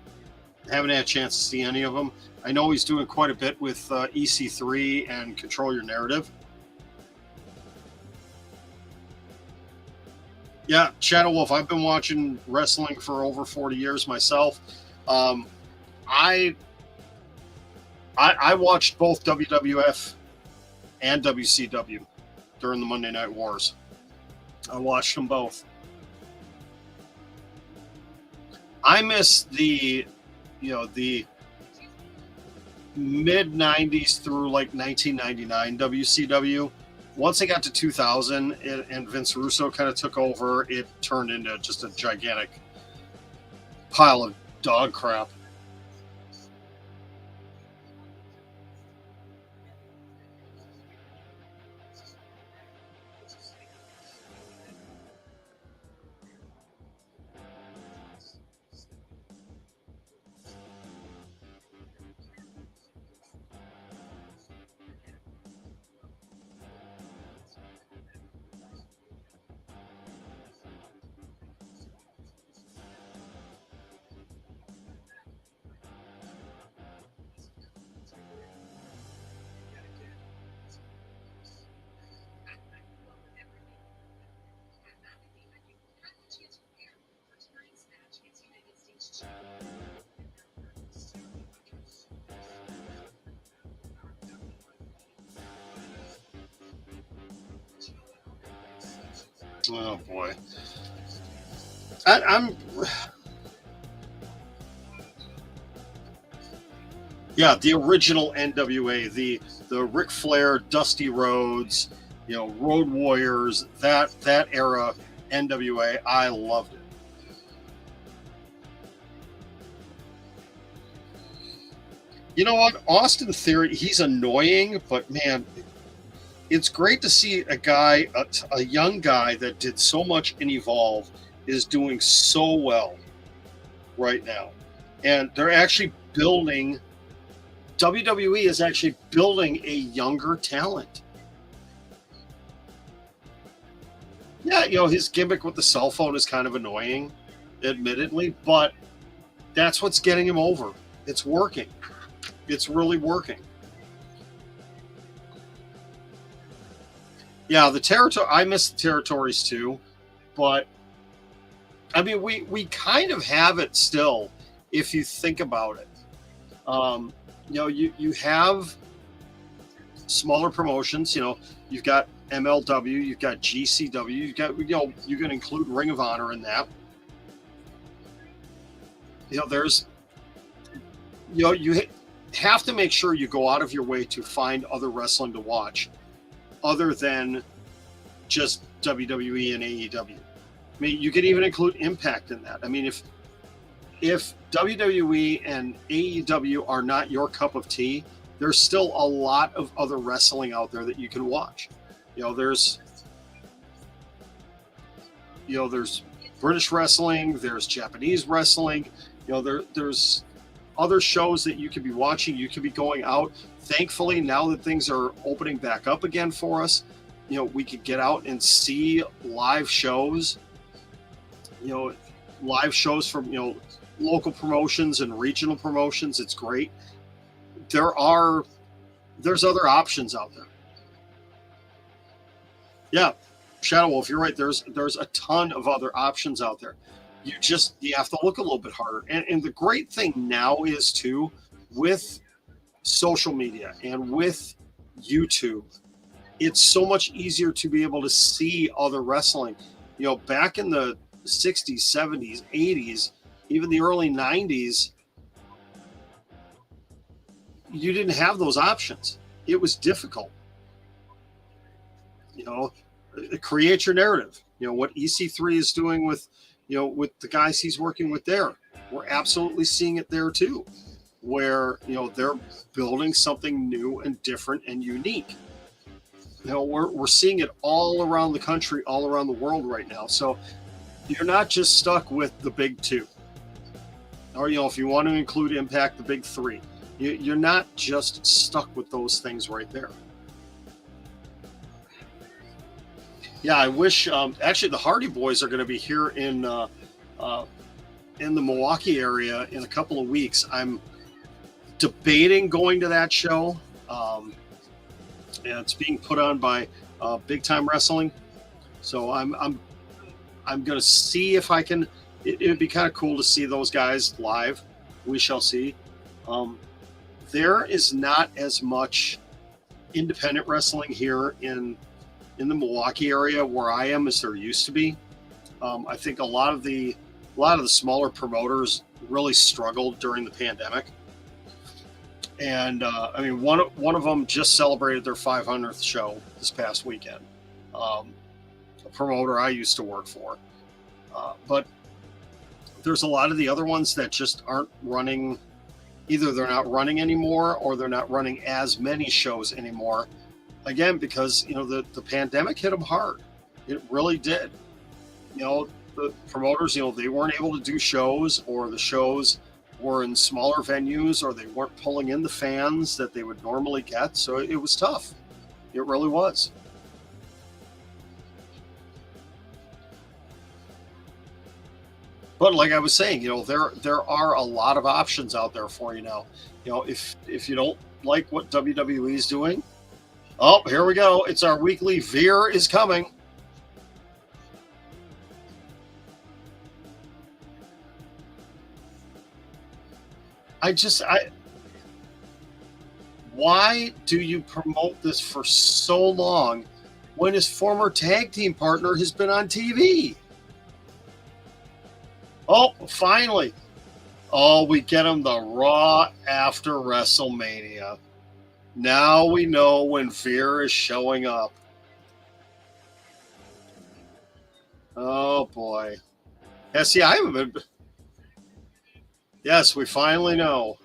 had a chance to see any of them. I know he's doing quite a bit with EC3 and Control Your Narrative. Yeah, Shadow Wolf. I've been watching wrestling for over 40 years myself. I watched both WWF and WCW during the Monday Night Wars. I watched them both. I miss the mid 90s through like 1999 WCW. Once they got to 2000 and Vince Russo kind of took over, it turned into just a gigantic pile of dog crap. Oh boy, I'm. Yeah, the original NWA, the Ric Flair, Dusty Rhodes, Road Warriors, that era NWA, I loved it. You know what, Austin Theory, he's annoying, but man, it's great to see a guy, a young guy that did so much in Evolve, is doing so well right now, and they're actually building. WWE is actually building a younger talent. Yeah, his gimmick with the cell phone is kind of annoying, admittedly, but that's what's getting him over. It's working. It's really working. Yeah, the territory. I miss the territories too, but I mean, we kind of have it still, if you think about it. You have smaller promotions. You've got MLW, you've got GCW, you've got you can include Ring of Honor in that. There's you have to make sure you go out of your way to find other wrestling to watch, other than just WWE and AEW. I mean, you could even include Impact in that. I mean, if WWE and AEW are not your cup of tea, there's still a lot of other wrestling out there that you can watch. There's British wrestling, there's Japanese wrestling. There's other shows that you could be watching. You could be going out. Thankfully, now that things are opening back up again for us, we could get out and see live shows. Live shows from local promotions and regional promotions. It's great. There's other options out there. Yeah, Shadow Wolf, you're right. There's a ton of other options out there. You have to look a little bit harder. And the great thing now is too, with social media and with YouTube, it's so much easier to be able to see other wrestling. Back in the 60s, 70s, 80s, even the early 90s, you didn't have those options. It was difficult. Create your narrative. What EC3 is doing with the guys he's working with there. We're absolutely seeing it there too, where they're building something new and different and unique. We're seeing it all around the country, all around the world right now. So you're not just stuck with the big two, or if you want to include Impact, the big three. You're not just stuck with those things right there. Yeah, I wish. Actually, the Hardy Boys are going to be here in the Milwaukee area in a couple of weeks. I'm debating going to that show. And it's being put on by Big Time Wrestling, so I'm going to see if I can. It would be kind of cool to see those guys live. We shall see. There is not as much independent wrestling here in the Milwaukee area where I am as there used to be. I think a lot of the smaller promoters really struggled during the pandemic. And one of them just celebrated their 500th show this past weekend. A promoter I used to work for. But there's a lot of the other ones that just aren't running. Either they're not running anymore, or they're not running as many shows anymore. Again, because the pandemic hit them hard. It really did. The promoters, they weren't able to do shows, or the shows were in smaller venues, or they weren't pulling in the fans that they would normally get. So it was tough. It really was. But like I was saying, there are a lot of options out there for you now. If you don't like what WWE is doing, oh, here we go. It's our weekly Veer is coming. Why do you promote this for so long when his former tag team partner has been on TV? Oh, finally. Oh, we get him the Raw after WrestleMania. Now we know when Veer is showing up. Oh, boy. Yeah, see, I haven't been. Yes, we finally know.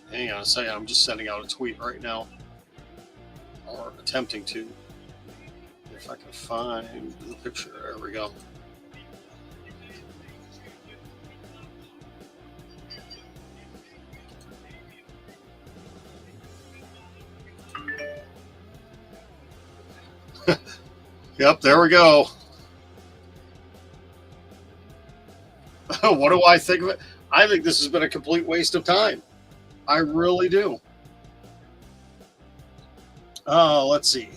Hang on a second. I'm just sending out a tweet right now, or attempting to. If I can find the picture. There we go. Yep, there we go. What do I think of it? I think this has been a complete waste of time. I really do. Let's see.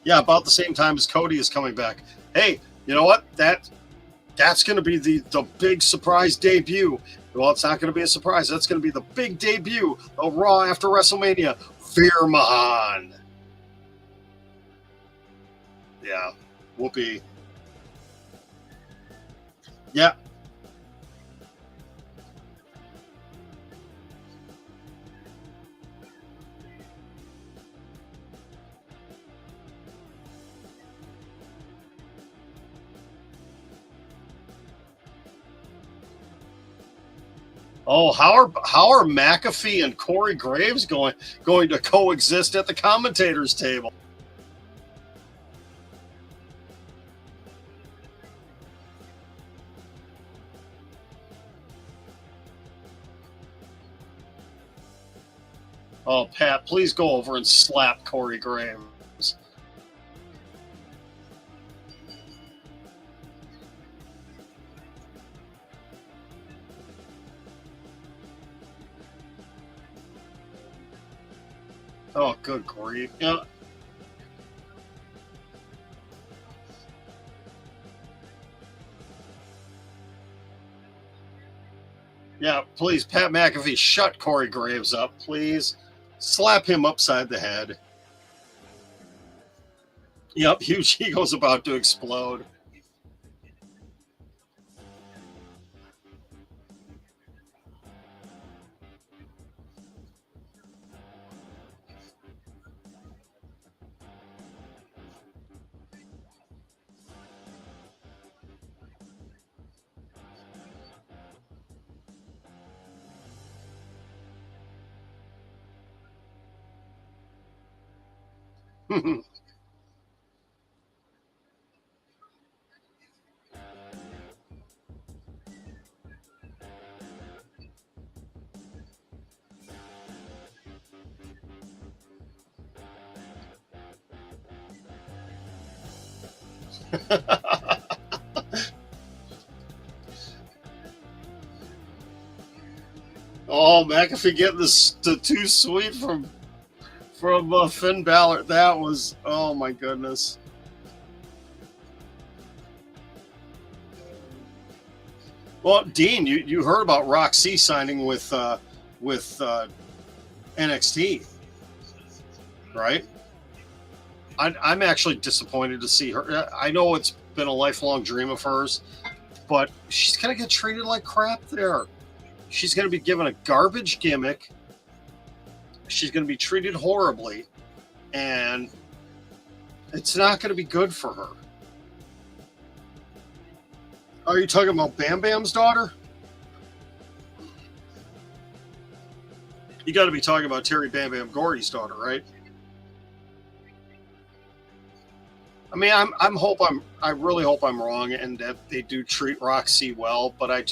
Yeah, about the same time as Cody is coming back. Hey, you know what? That's going to be the big surprise debut. Well, it's not going to be a surprise. That's going to be the big debut of Raw after WrestleMania. Veer Mahan. Yeah, Whoopi. Yeah. Oh, how are McAfee and Corey Graves going to coexist at the commentators table? Oh, Pat, please go over and slap Corey Graves. Oh, good grief. Yeah. Yeah, please, Pat McAfee, shut Corey Graves up, please. Slap him upside the head. Yep, huge ego's about to explode. Oh, McAfee getting the too sweet from Finn Balor. That was, oh my goodness. Well, Dean, you heard about Roxy signing with NXT, right? I'm actually disappointed to see her. I know it's been a lifelong dream of hers, but she's gonna get treated like crap there. She's gonna be given a garbage gimmick. She's gonna be treated horribly, and it's not gonna be good for her. Are you talking about Bam Bam's daughter? You got to be talking about Terry Bam Bam Gordy's daughter, right? I mean, I really hope I'm wrong and that they do treat Roxy well, but I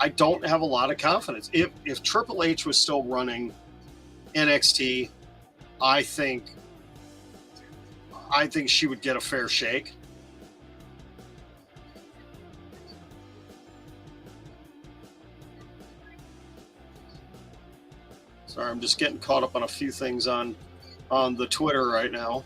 don't have a lot of confidence. If Triple H was still running NXT, I think she would get a fair shake. Sorry, I'm just getting caught up on a few things on the Twitter right now.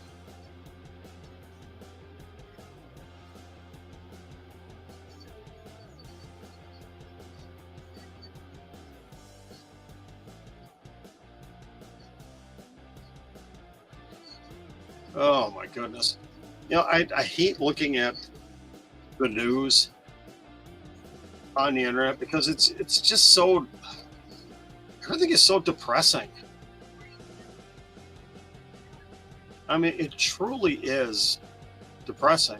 Oh my goodness. You know, I hate looking at the news on the internet because it's just so, everything is so depressing. I mean, it truly is depressing.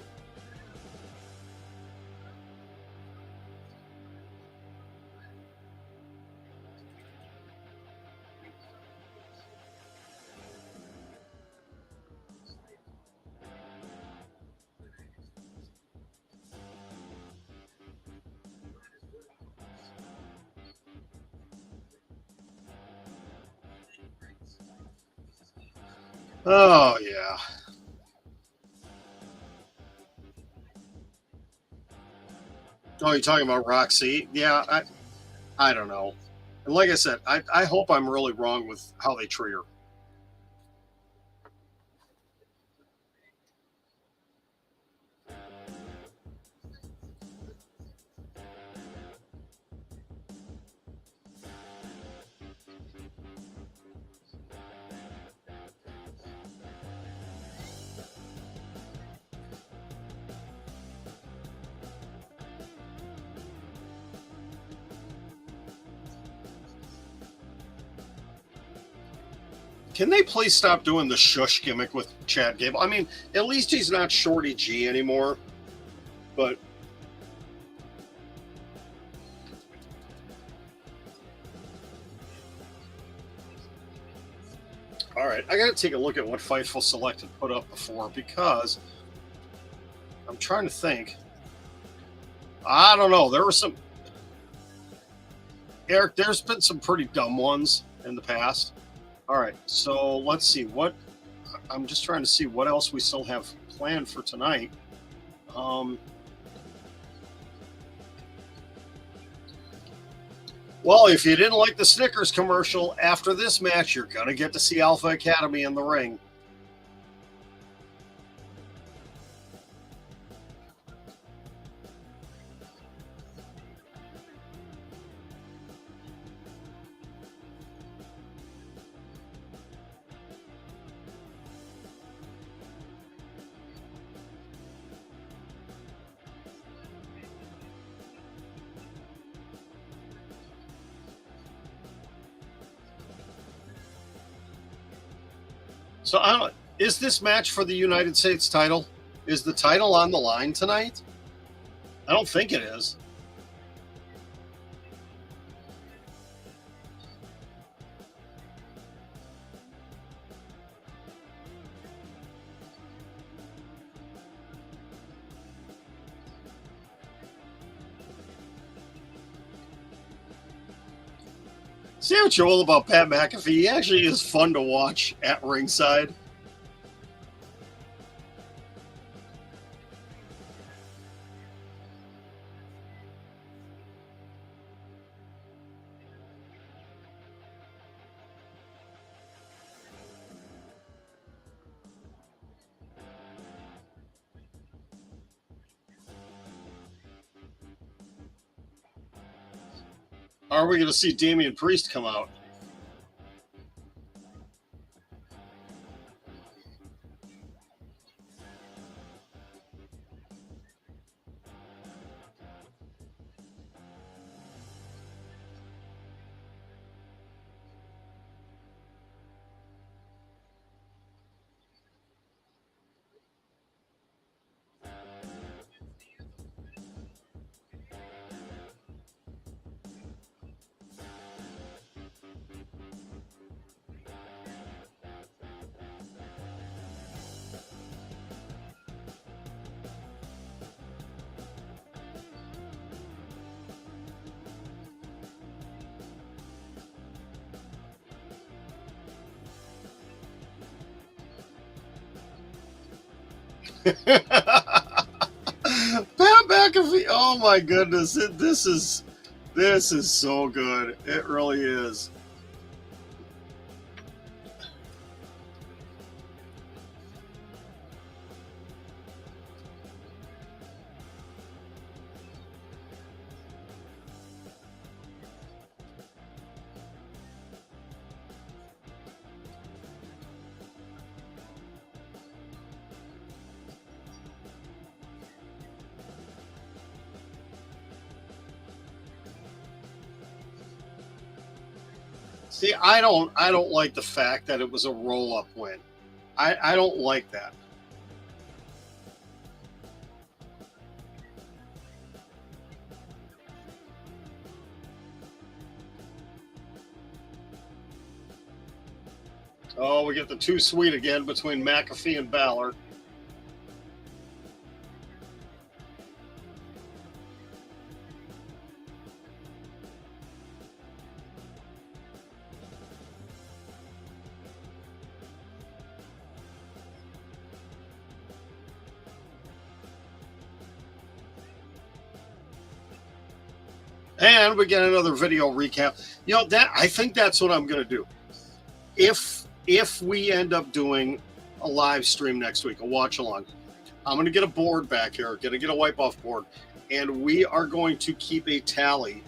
Oh yeah. Oh, you're talking about Roxy? Yeah, I don't know. And like I said, I hope I'm really wrong with how they treat her. Can they please stop doing the shush gimmick with Chad Gable? I mean, at least he's not Shorty G anymore. But all right, I got to take a look at what Fightful Selected put up before, because I'm trying to think. I don't know. There were some, Eric, there's been some pretty dumb ones in the past. All right, so let's see what. I'm just trying to see what else we still have planned for tonight. Well, if you didn't like the Snickers commercial, after this match, you're going to get to see Alpha Academy in the ring. So, is this match for the United States title? Is the title on the line tonight? I don't think it is. See what Joel about Pat McAfee? He actually is fun to watch at ringside. Are we going to see Damian Priest come out? Pat McAfee. Oh my goodness. This is so good. It really is. See, I don't like the fact that it was a roll-up win. I don't like that. Oh, we get the too sweet again between McAfee and Balor. And we get another video recap. You know, that I think that's what I'm going to do. If we end up doing a live stream next week, a watch along, I'm going to get a board back here, going to get a wipe off board, and we are going to keep a tally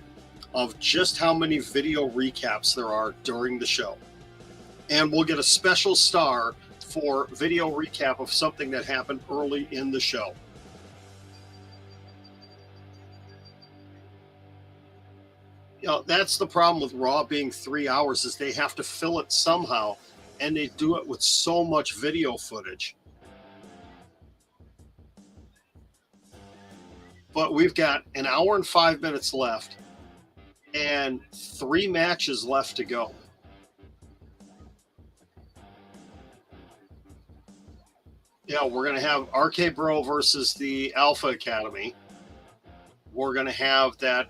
of just how many video recaps there are during the show. And we'll get a special star for video recap of something that happened early in the show. You know, that's the problem with Raw being 3 hours, is they have to fill it somehow. and they do it with so much video footage. But we've got an hour and 5 minutes left and 3 matches left to go. Yeah, we're going to have RK Bro versus the Alpha Academy. We're going to have that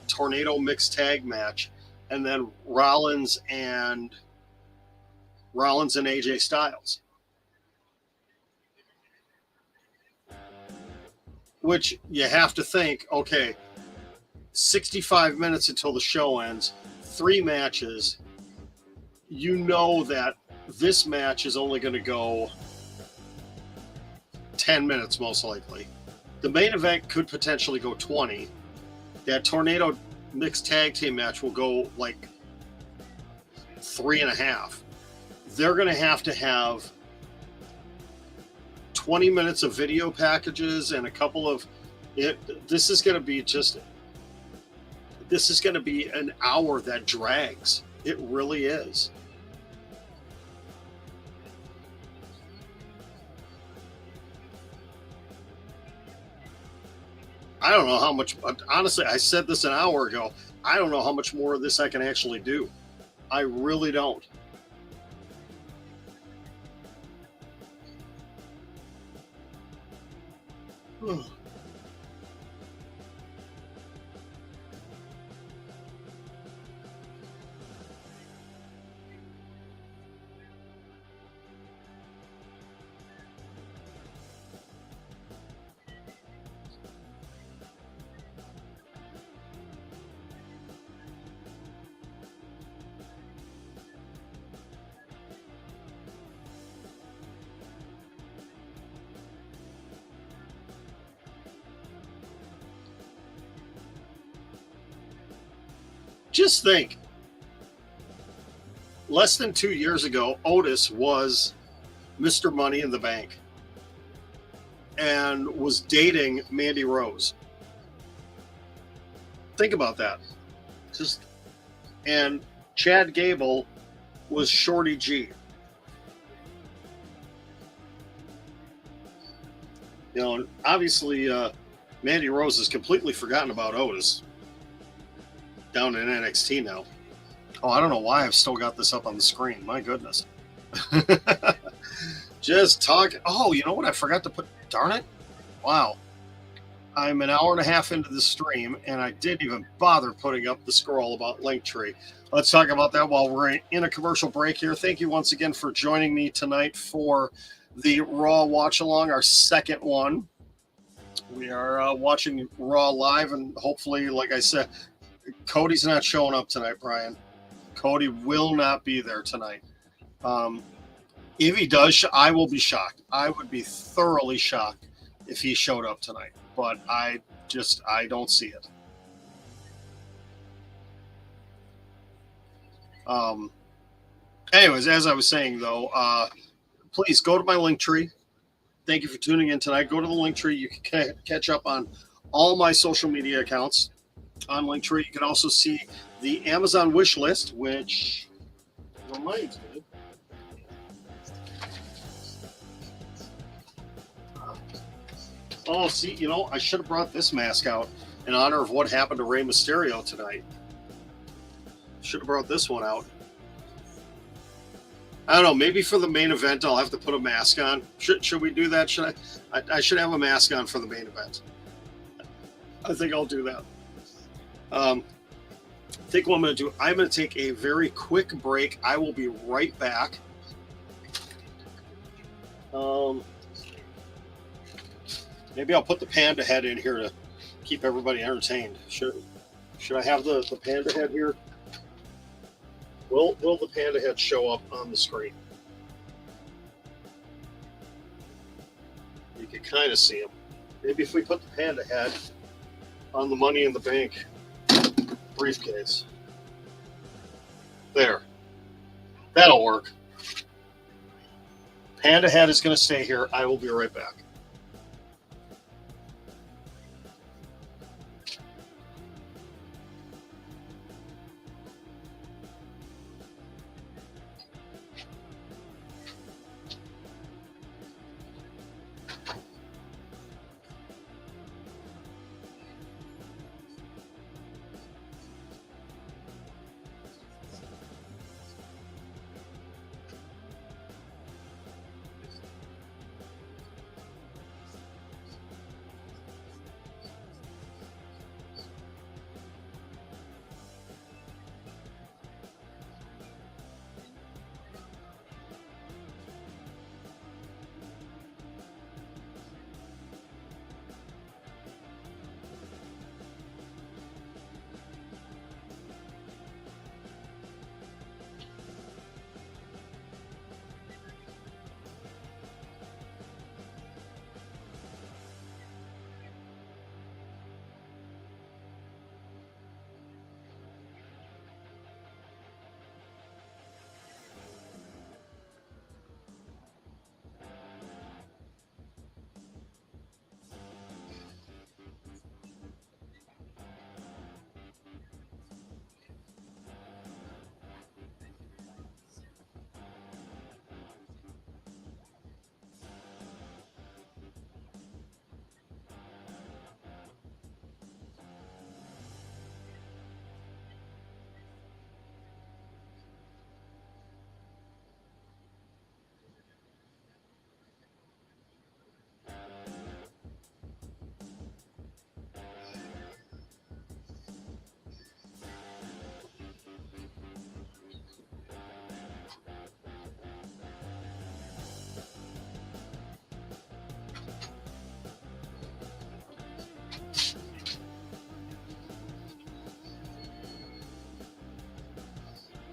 Tornado mixed tag match, and then Rollins and AJ Styles. Which you have to think, okay, 65 minutes until the show ends, 3 matches. You know that this match is only going to go 10 minutes, most likely. The main event could potentially go 20. That Tornado mixed tag team match will go like 3.5. They're going to have 20 minutes of video packages and a couple of it. This is going to be an hour that drags. It really is. I don't know how much, honestly, I said this an hour ago. I don't know how much more of this I can actually do. I really don't. Just think, less than 2 years ago, Otis was Mr. Money in the Bank and was dating Mandy Rose. Think about that. And Chad Gable was Shorty G. You know, obviously, Mandy Rose has completely forgotten about Otis. Down in NXT now. Oh, I don't know why I've still got this up on the screen. My goodness. Just talk. Oh, you know what? I forgot to put. Darn it. Wow. I'm an hour and a half into the stream, and I didn't even bother putting up the scroll about Linktree. Let's talk about that while we're in a commercial break here. Thank you once again for joining me tonight for the Raw Watchalong, our second one. We are watching Raw live, and hopefully, like I said, Cody's not showing up tonight, Brian. Cody will not be there tonight. If he does, I will be shocked. I would be thoroughly shocked if he showed up tonight. But I don't see it. Anyways, as I was saying, though, please go to my Linktree. Thank you for tuning in tonight. Go to the Linktree. You can catch up on all my social media accounts on Linktree. You can also see the Amazon wish list, which reminds me. Oh, see, you know, I should have brought this mask out in honor of what happened to Rey Mysterio tonight. Should have brought this one out. I don't know. Maybe for the main event, I'll have to put a mask on. Should we do that? I should have a mask on for the main event. I think I'll do that. I think what I'm going to do, I'm going to take a very quick break. I will be right back. Maybe I'll put the panda head in here to keep everybody entertained. Should I have the panda head here? Will the panda head show up on the screen? You can kind of see him. Maybe if we put the panda head on the Money in the Bank briefcase. There. That'll work. Panda head is going to stay here. I will be right back.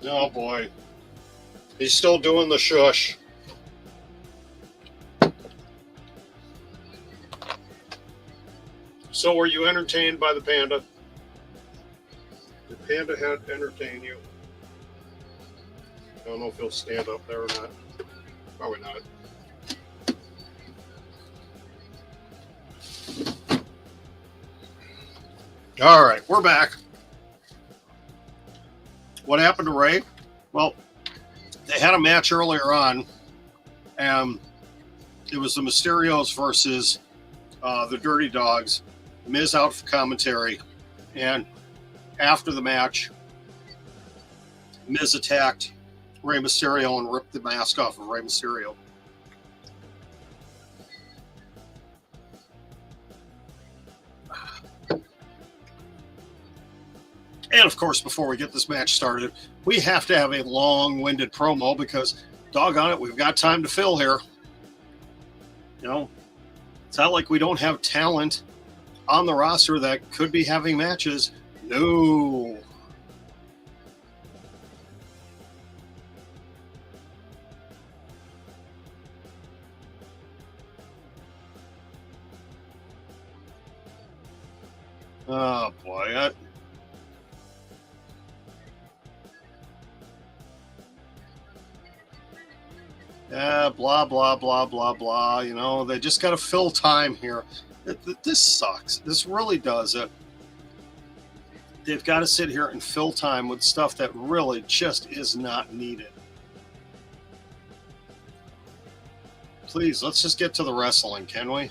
Oh boy. He's still doing the shush. So were you entertained by the panda? The panda had entertained you. I don't know if he'll stand up there or not. Probably not. All right, we're back. What happened to Ray? Well, they had a match earlier on, and it was the Mysterios versus the Dirty Dogs. Miz out for commentary, and after the match, Miz attacked Rey Mysterio and ripped the mask off of Rey Mysterio. And of course, before we get this match started, we have to have a long-winded promo because, doggone it, we've got time to fill here. You know, it's not like we don't have talent on the roster that could be having matches. No. Oh, boy. Blah, blah, blah, blah, blah. You know, they just got to fill time here. This sucks. This really does it. They've got to sit here and fill time with stuff that really just is not needed. Please, let's just get to the wrestling, can we?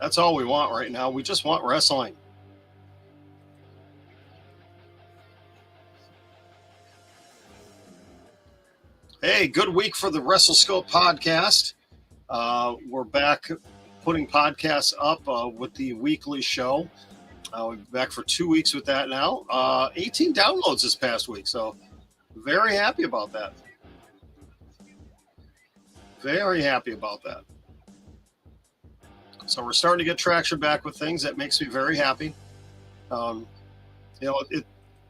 That's all we want right now. We just want wrestling. Hey, good week for the WrestleScope podcast. We're back putting podcasts up with the weekly show. We're back for 2 weeks with that now. 18 downloads this past week, so very happy about that. Very happy about that. So we're starting to get traction back with things. That makes me very happy. You know,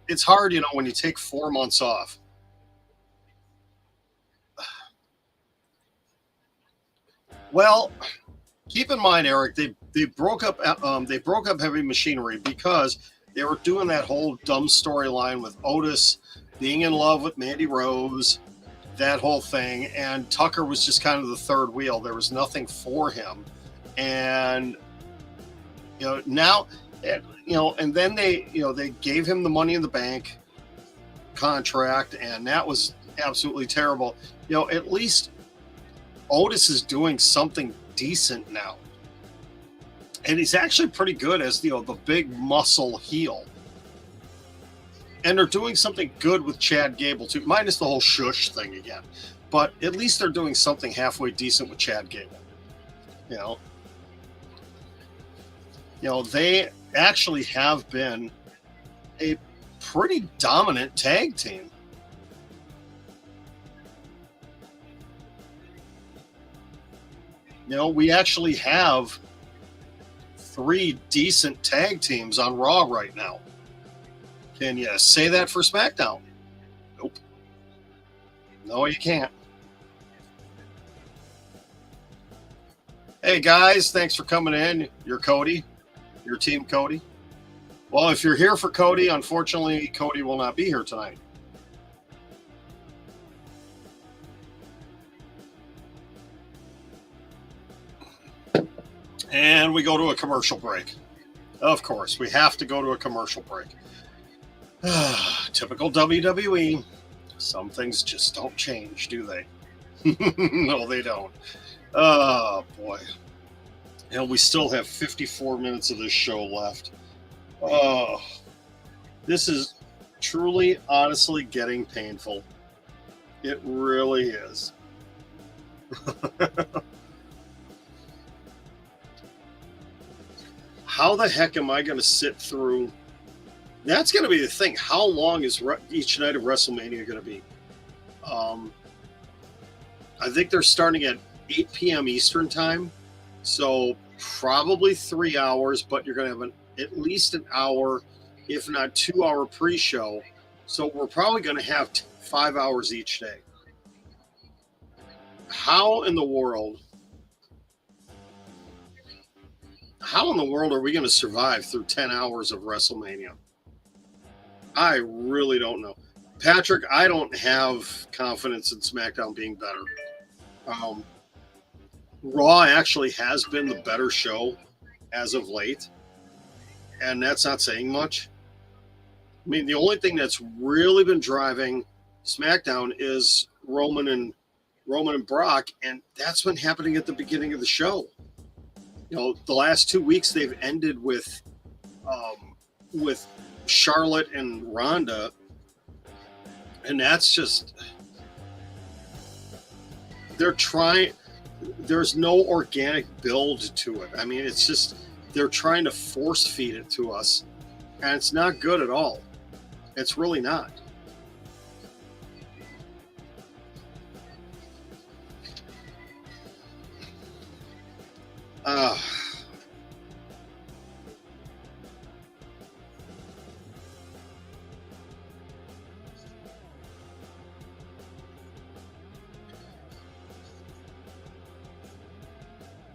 it's hard, you know, when you take 4 months off. Well, keep in mind, Eric, they broke up Heavy Machinery because they were doing that whole dumb storyline with Otis being in love with Mandy Rose, that whole thing, and Tucker was just kind of the third wheel. There was nothing for him, and you know now, you know, and then they gave him the Money in the Bank contract, and that was absolutely terrible. You know, at least Otis is doing something decent now. And he's actually pretty good as the big muscle heel. And they're doing something good with Chad Gable too, minus the whole shush thing again. But at least they're doing something halfway decent with Chad Gable. You know, they actually have been a pretty dominant tag team. You know, we actually have 3 decent tag teams on Raw right now. Can you say that for SmackDown? Nope. No, you can't. Hey, guys, thanks for coming in. You're Cody. Your team, Cody. Well, if you're here for Cody, unfortunately, Cody will not be here tonight. And we go to a commercial break. Of course, we have to go to a commercial break. Typical WWE. Some things just don't change, do they? No, they don't. Oh, boy. And we still have 54 minutes of this show left. Oh, this is truly, honestly getting painful. It really is. How the heck am I going to sit through? That's going to be the thing. How long is each night of WrestleMania going to be? I think they're starting at 8 p.m. Eastern time. So probably 3 hours, but you're going to have at least an hour, if not 2 hour pre-show. So we're probably going to have 5 hours each day. How in the world are we going to survive through 10 hours of WrestleMania? I really don't know. Patrick, I don't have confidence in SmackDown being better. Raw actually has been the better show as of late, and that's not saying much. I mean, the only thing that's really been driving SmackDown is Roman and Brock, and that's been happening at the beginning of the show. You know, the last 2 weeks they've ended with Charlotte and Ronda, and that's just they're trying. There's no organic build to it. I mean, it's just they're trying to force feed it to us, and it's not good at all. It's really not.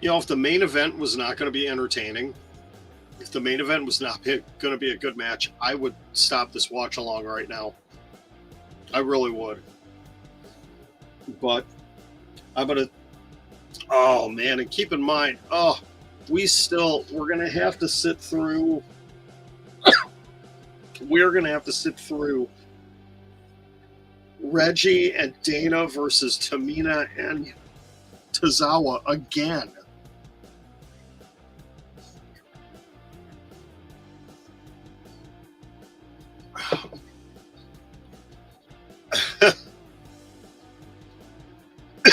You know, if the main event was not going to be entertaining, if the main event was not going to be a good match, I would stop this watch along right now. I really would. But I'm going to, oh man, and keep in mind, we're going to have to sit through, Reggie and Dana versus Tamina and Tozawa again.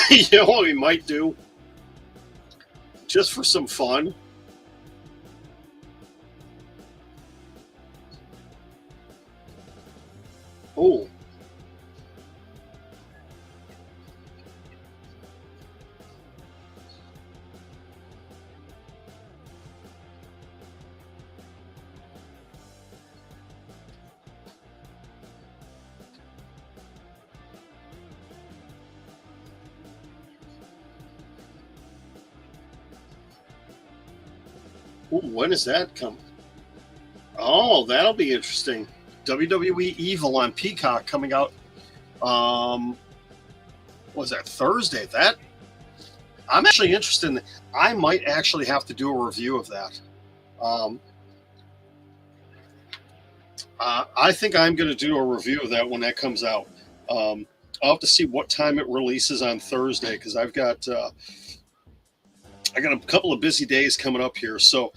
You know what we might do? Just for some fun. Oh. Ooh, when does that come? Oh, that'll be interesting. WWE Evil on Peacock coming out. What was that, Thursday? That I'm actually interested in. I might actually have to do a review of that. I think I'm going to do a review of that when that comes out. I'll have to see what time it releases on Thursday because I've got a couple of busy days coming up here. So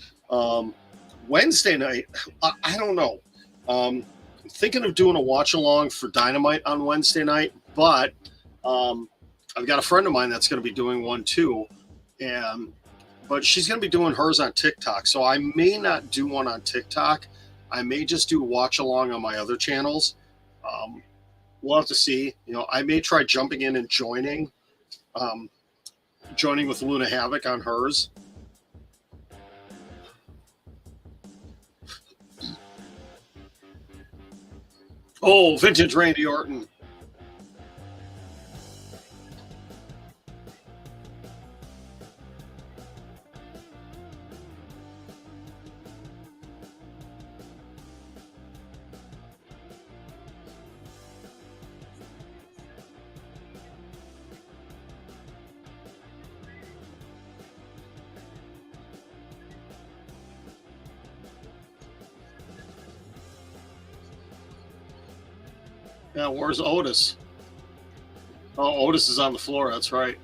Wednesday night, I don't know. I'm thinking of doing a watch along for Dynamite on Wednesday night, but I've got a friend of mine that's going to be doing one too, but she's going to be doing hers on TikTok. So I may not do one on TikTok. I may just do a watch along on my other channels. We'll have to see. You know, I may try jumping in and joining with Luna Havoc on hers. Oh, vintage Randy Orton. Yeah, where's Otis? Oh, Otis is on the floor. That's right.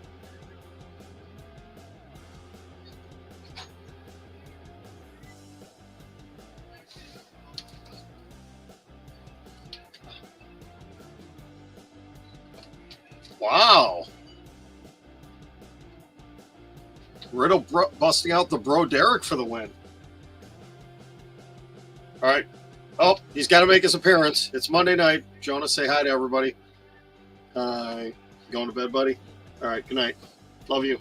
Wow. Riddle busting out the Bro Derek for the win. All right. Oh, he's got to make his appearance. It's Monday night. Jonah, say hi to everybody. Hi. Going to bed, buddy? All right. Good night. Love you.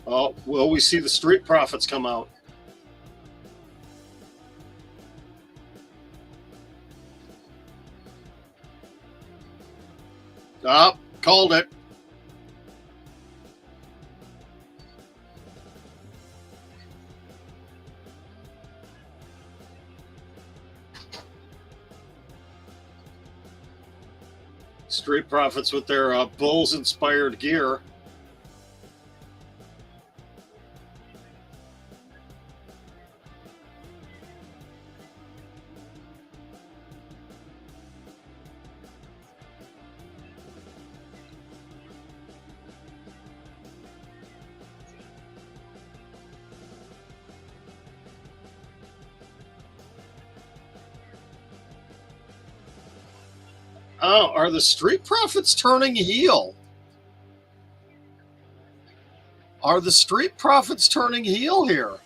Oh, Will we see the Street Profits come out? Ah, called it. Street Profits with their Bulls-inspired gear. Oh, are the Street Profits turning heel? Are the Street Profits turning heel here?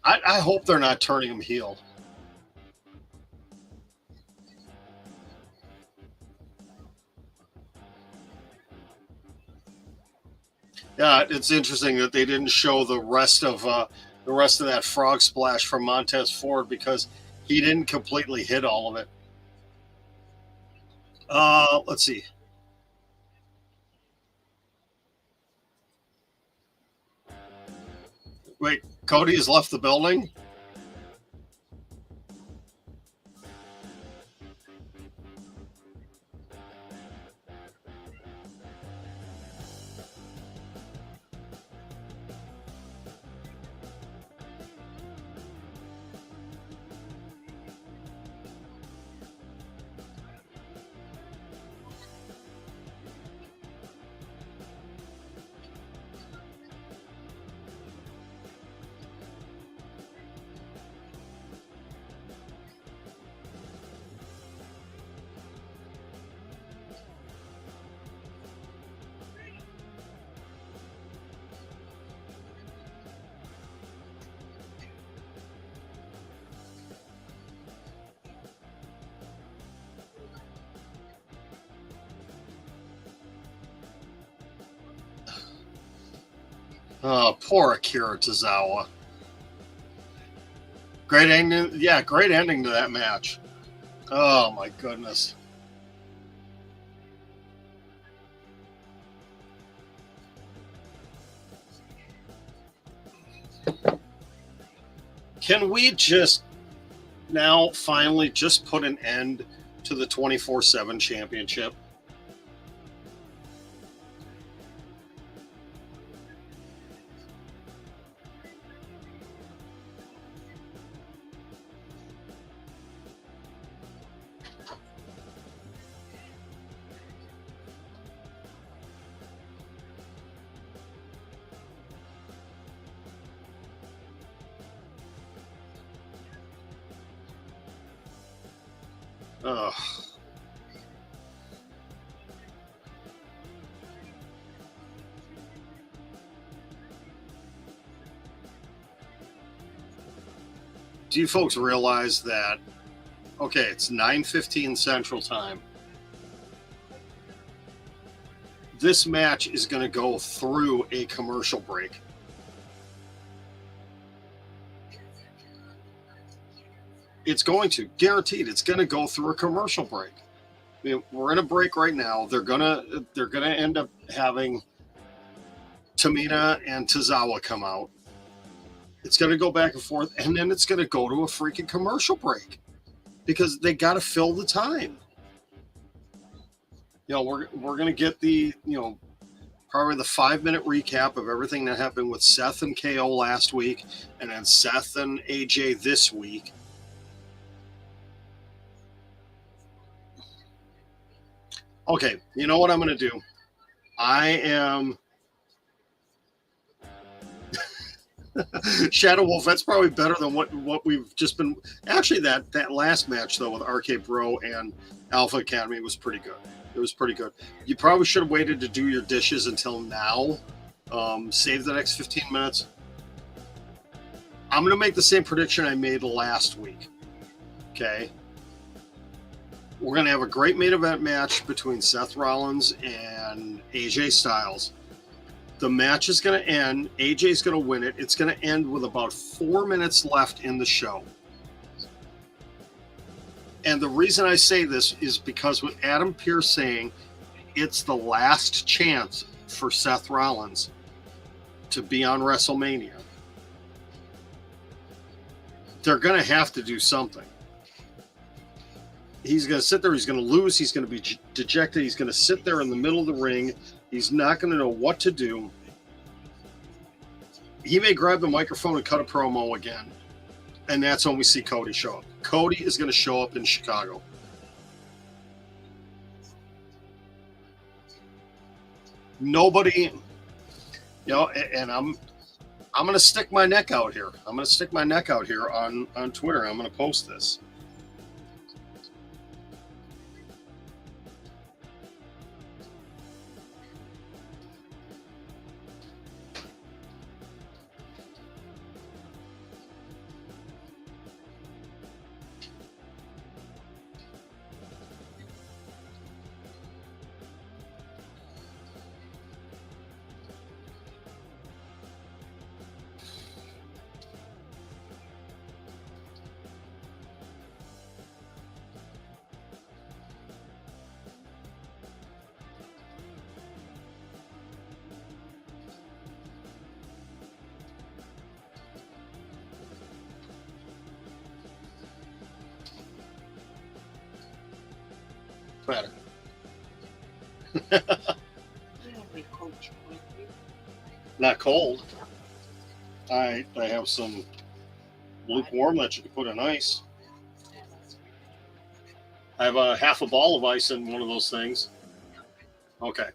I hope they're not turning him heel. Yeah, it's interesting that they didn't show the rest of that frog splash from Montez Ford because he didn't completely hit all of it. Let's see. Wait, Cody has left the building? Oh, poor Akira Tozawa. Great ending. Yeah, great ending to that match. Oh, my goodness. Can we just now finally just put an end to the 24/7 championship? Ugh. Do you folks realize that? Okay, it's 9:15 Central Time. This match is going to go through a commercial break. It's going to, guaranteed. It's going to go through a commercial break. I mean, we're in a break right now. They're gonna end up having Tamina and Tozawa come out. It's going to go back and forth, and then it's going to go to a freaking commercial break because they got to fill the time. You know, we're going to get the, you know, probably the 5-minute recap of everything that happened with Seth and KO last week, and then Seth and AJ this week. Okay, you know what I'm going to do? I am Shadow Wolf. That's probably better than what we've just been. Actually, that last match though with RK Bro and Alpha Academy was pretty good. It was pretty good. You probably should have waited to do your dishes until now. Save the next 15 minutes. I'm going to make the same prediction I made last week. Okay. We're going to have a great main event match between Seth Rollins and AJ Styles. The match is going to end. AJ's going to win it. It's going to end with about 4 minutes left in the show. And the reason I say this is because with Adam Pearce saying it's the last chance for Seth Rollins to be on WrestleMania, they're going to have to do something. He's going to sit there. He's going to lose. He's going to be dejected. He's going to sit there in the middle of the ring. He's not going to know what to do. He may grab the microphone and cut a promo again. And that's when we see Cody show up. Cody is going to show up in Chicago. Nobody, and I'm going to stick my neck out here. I'm going to stick my neck out here on Twitter. I'm going to post this. Better. Not cold. I have some lukewarm that you can put in ice. I have a half a ball of ice in one of those things. Okay.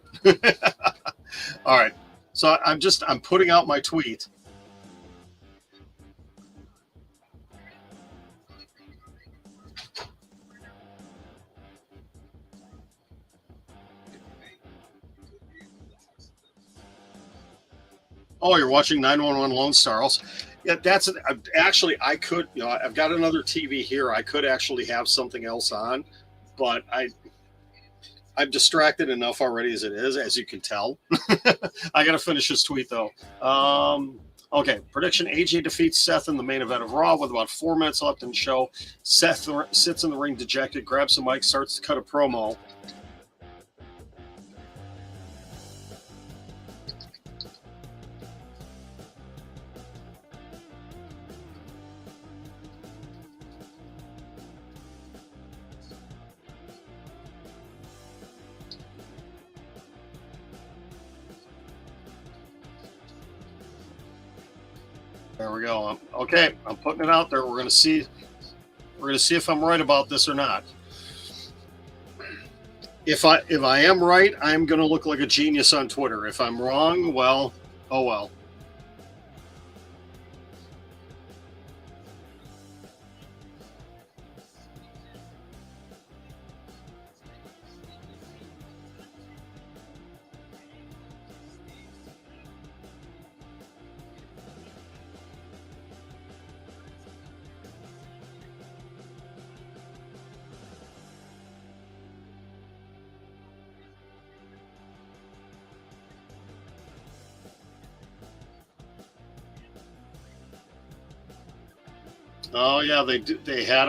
All right. So I'm putting out my tweet. Oh, you're watching 911 Lone Star. Yeah, actually, I could, I've got another TV here. I could actually have something else on, but I'm distracted enough already as it is, as you can tell. I got to finish this tweet, though. Okay, prediction: AJ defeats Seth in the main event of Raw with about 4 minutes left in the show. Seth sits in the ring dejected, grabs the mic, starts to cut a promo. There we go. Okay, I'm putting it out there. We're gonna see if I'm right about this or not. If I am right, I'm gonna look like a genius on Twitter. If I'm wrong, well, oh well. Oh yeah, they had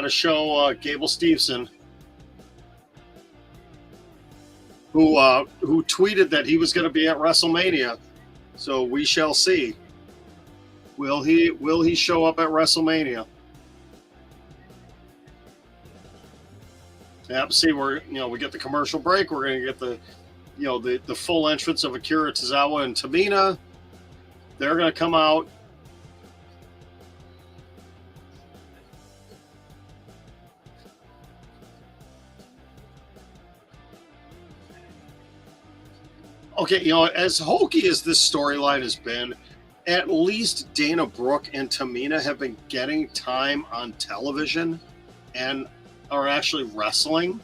a show. Gable Steveson, who tweeted that he was going to be at WrestleMania. So we shall see. Will he show up at WrestleMania? Yeah, see, we get the commercial break. We're going to get the full entrance of Akira Tozawa and Tamina. They're going to come out. Okay, as hokey as this storyline has been, at least Dana Brooke and Tamina have been getting time on television and are actually wrestling.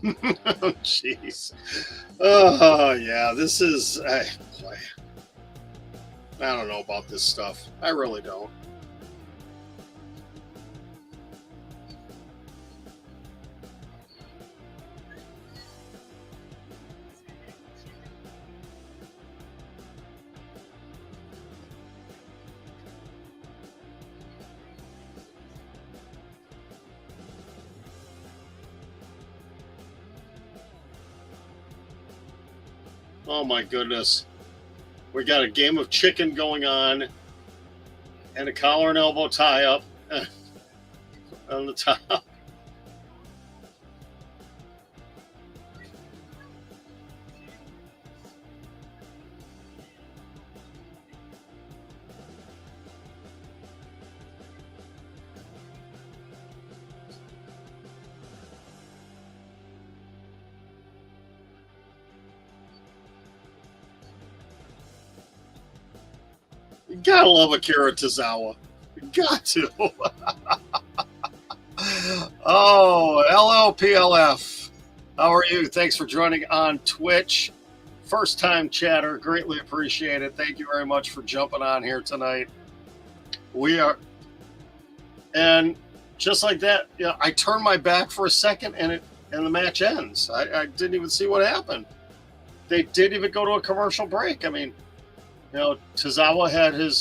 Oh, jeez. Oh, yeah. This is. Boy, I don't know about this stuff. I really don't. Oh, my goodness. We got a game of chicken going on and a collar and elbow tie up on the top. You gotta love Akira Tozawa. You got to. Oh, LLPLF. How are you? Thanks for joining on Twitch. First time chatter. Greatly appreciate it. Thank you very much for jumping on here tonight. We are. And just like that, I turned my back for a second and the match ends. I didn't even see what happened. They didn't even go to a commercial break. I mean, Tozawa had his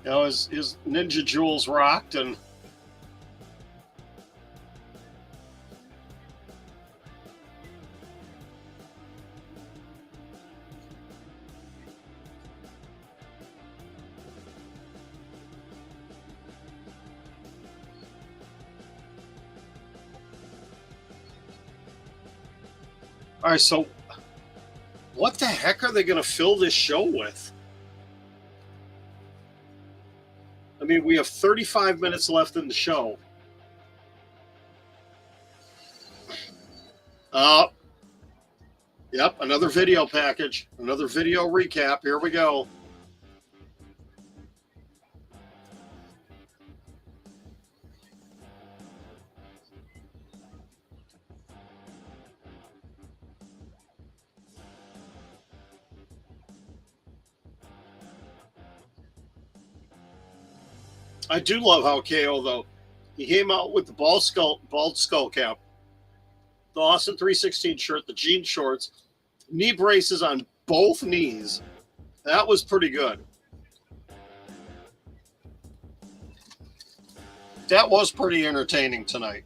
his ninja jewels rocked, and all right, so what the heck are they going to fill this show with? I mean, we have 35 minutes left in the show. Yep, another video package, another video recap. Here we go. I do love how KO, though, he came out with the bald skull cap, the Austin 316 shirt, the jean shorts, knee braces on both knees. That was pretty good. That was pretty entertaining tonight.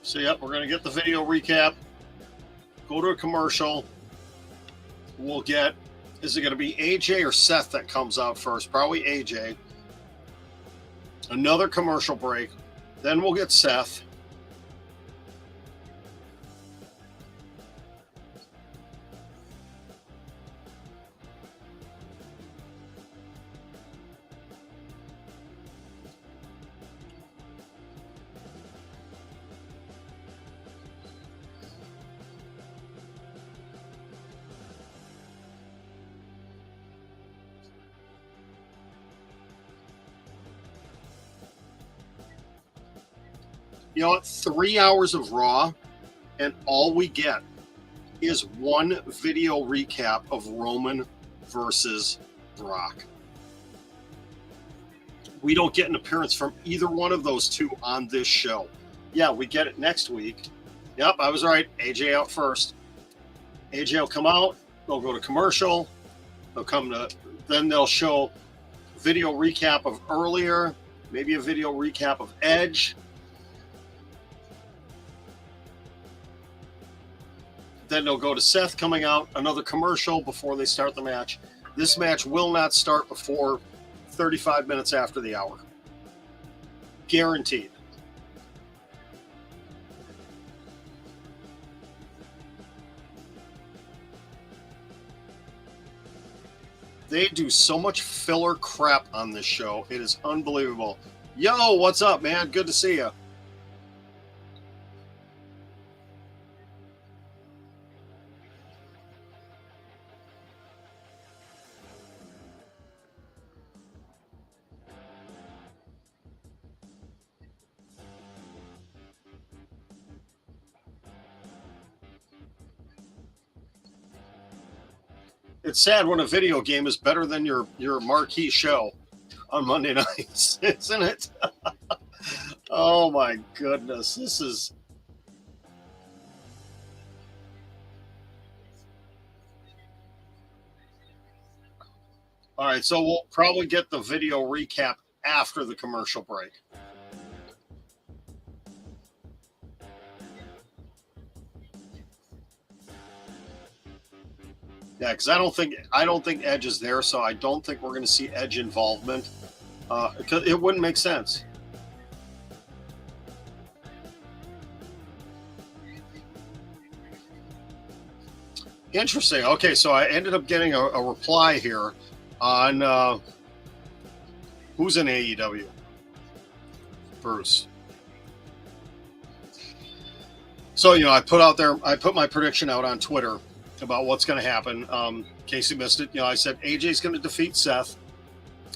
So, yep, we're going to get the video recap, go to a commercial. We'll get, is it going to be AJ or Seth that comes out first? Probably AJ. Another commercial break. Then we'll get Seth. You know what? 3 hours of Raw, and all we get is one video recap of Roman versus Brock. We don't get an appearance from either one of those two on this show. Yeah, we get it next week. Yep, I was right. AJ out first. AJ will come out. They'll go to commercial. Then they'll show video recap of earlier, maybe a video recap of Edge. Then they'll go to Seth coming out, another commercial before they start the match. This match will not start before 35 minutes after the hour. Guaranteed. They do so much filler crap on this show. It is unbelievable. Yo, what's up, man? Good to see you. It's sad when a video game is better than your marquee show on Monday nights, isn't it? Oh my goodness, this is. All right, so we'll probably get the video recap after the commercial break. Yeah, because I don't think Edge is there, so I don't think we're going to see Edge involvement. Because it wouldn't make sense. Interesting. Okay, so I ended up getting a reply here on who's in AEW. Bruce. So I put my prediction out on Twitter about what's going to happen. In case you missed it, I said AJ's going to defeat Seth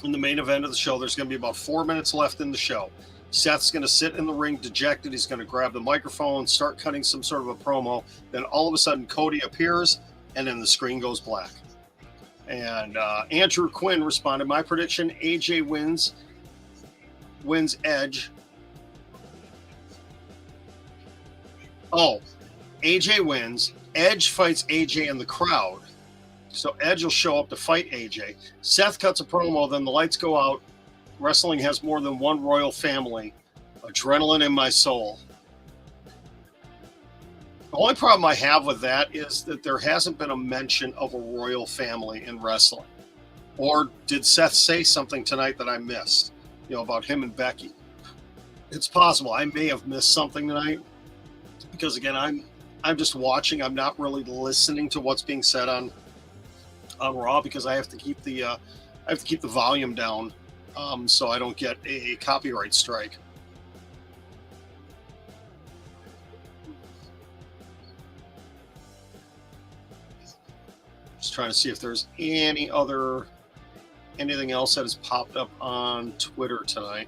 in the main event of the show. There's going to be about 4 minutes left in the show. Seth's going to sit in the ring dejected. He's going to grab the microphone, start cutting some sort of a promo. Then all of a sudden Cody appears, and then the screen goes black. And Andrew Quinn responded, my prediction, AJ wins Edge. Oh, AJ wins. Edge fights AJ in the crowd. So Edge will show up to fight AJ. Seth cuts a promo, then the lights go out. Wrestling has more than one royal family. Adrenaline in my soul. The only problem I have with that is that there hasn't been a mention of a royal family in wrestling. Or did Seth say something tonight that I missed, about him and Becky? It's possible. I may have missed something tonight because, again, I'm just watching. I'm not really listening to what's being said on Raw because I have to keep the volume down so I don't get a copyright strike. Just trying to see if there's anything else that has popped up on Twitter tonight.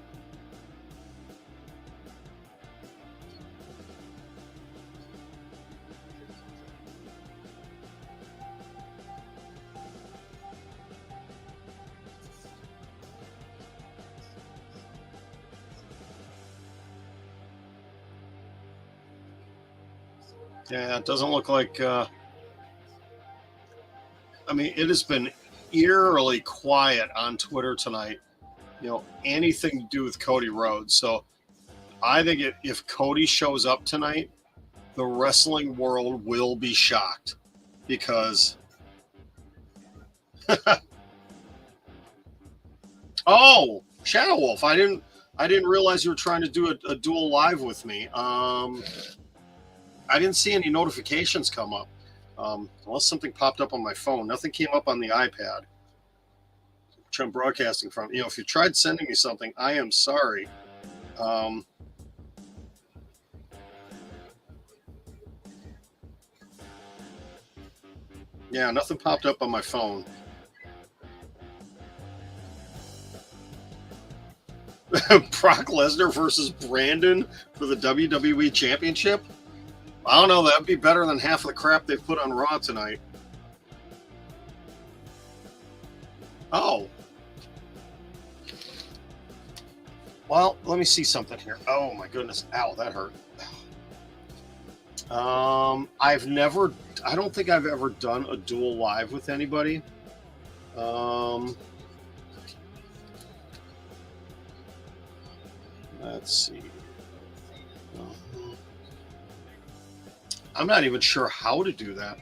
Yeah, it doesn't look like. It has been eerily quiet on Twitter tonight. Anything to do with Cody Rhodes. So I think if Cody shows up tonight, the wrestling world will be shocked because. Oh, Shadow Wolf! I didn't realize you were trying to do a dual live with me. I didn't see any notifications come up. Unless something popped up on my phone. Nothing came up on the iPad, which I'm broadcasting from. If you tried sending me something, I am sorry. Yeah, nothing popped up on my phone. Brock Lesnar versus Brandon for the WWE Championship? I don't know. That would be better than half of the crap they've put on Raw tonight. Oh. Well, let me see something here. Oh, my goodness. Ow, that hurt. I don't think I've ever done a dual live with anybody. Let's see. I'm not even sure how to do that.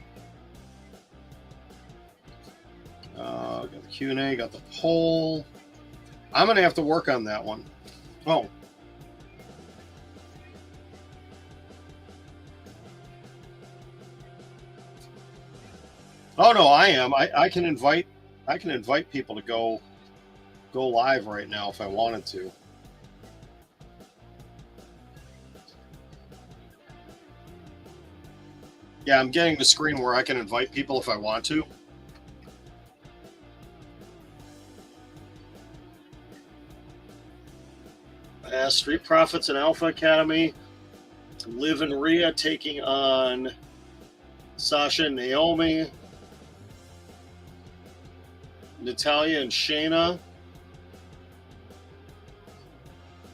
Got the Q&A, got the poll. I'm going to have to work on that one. Oh. Oh, no, I am. I can invite I can invite people to go live right now if I wanted to. Yeah, I'm getting the screen where I can invite people if I want to. Street Profits and Alpha Academy. Liv and Rhea taking on Sasha and Naomi. Natalya and Shayna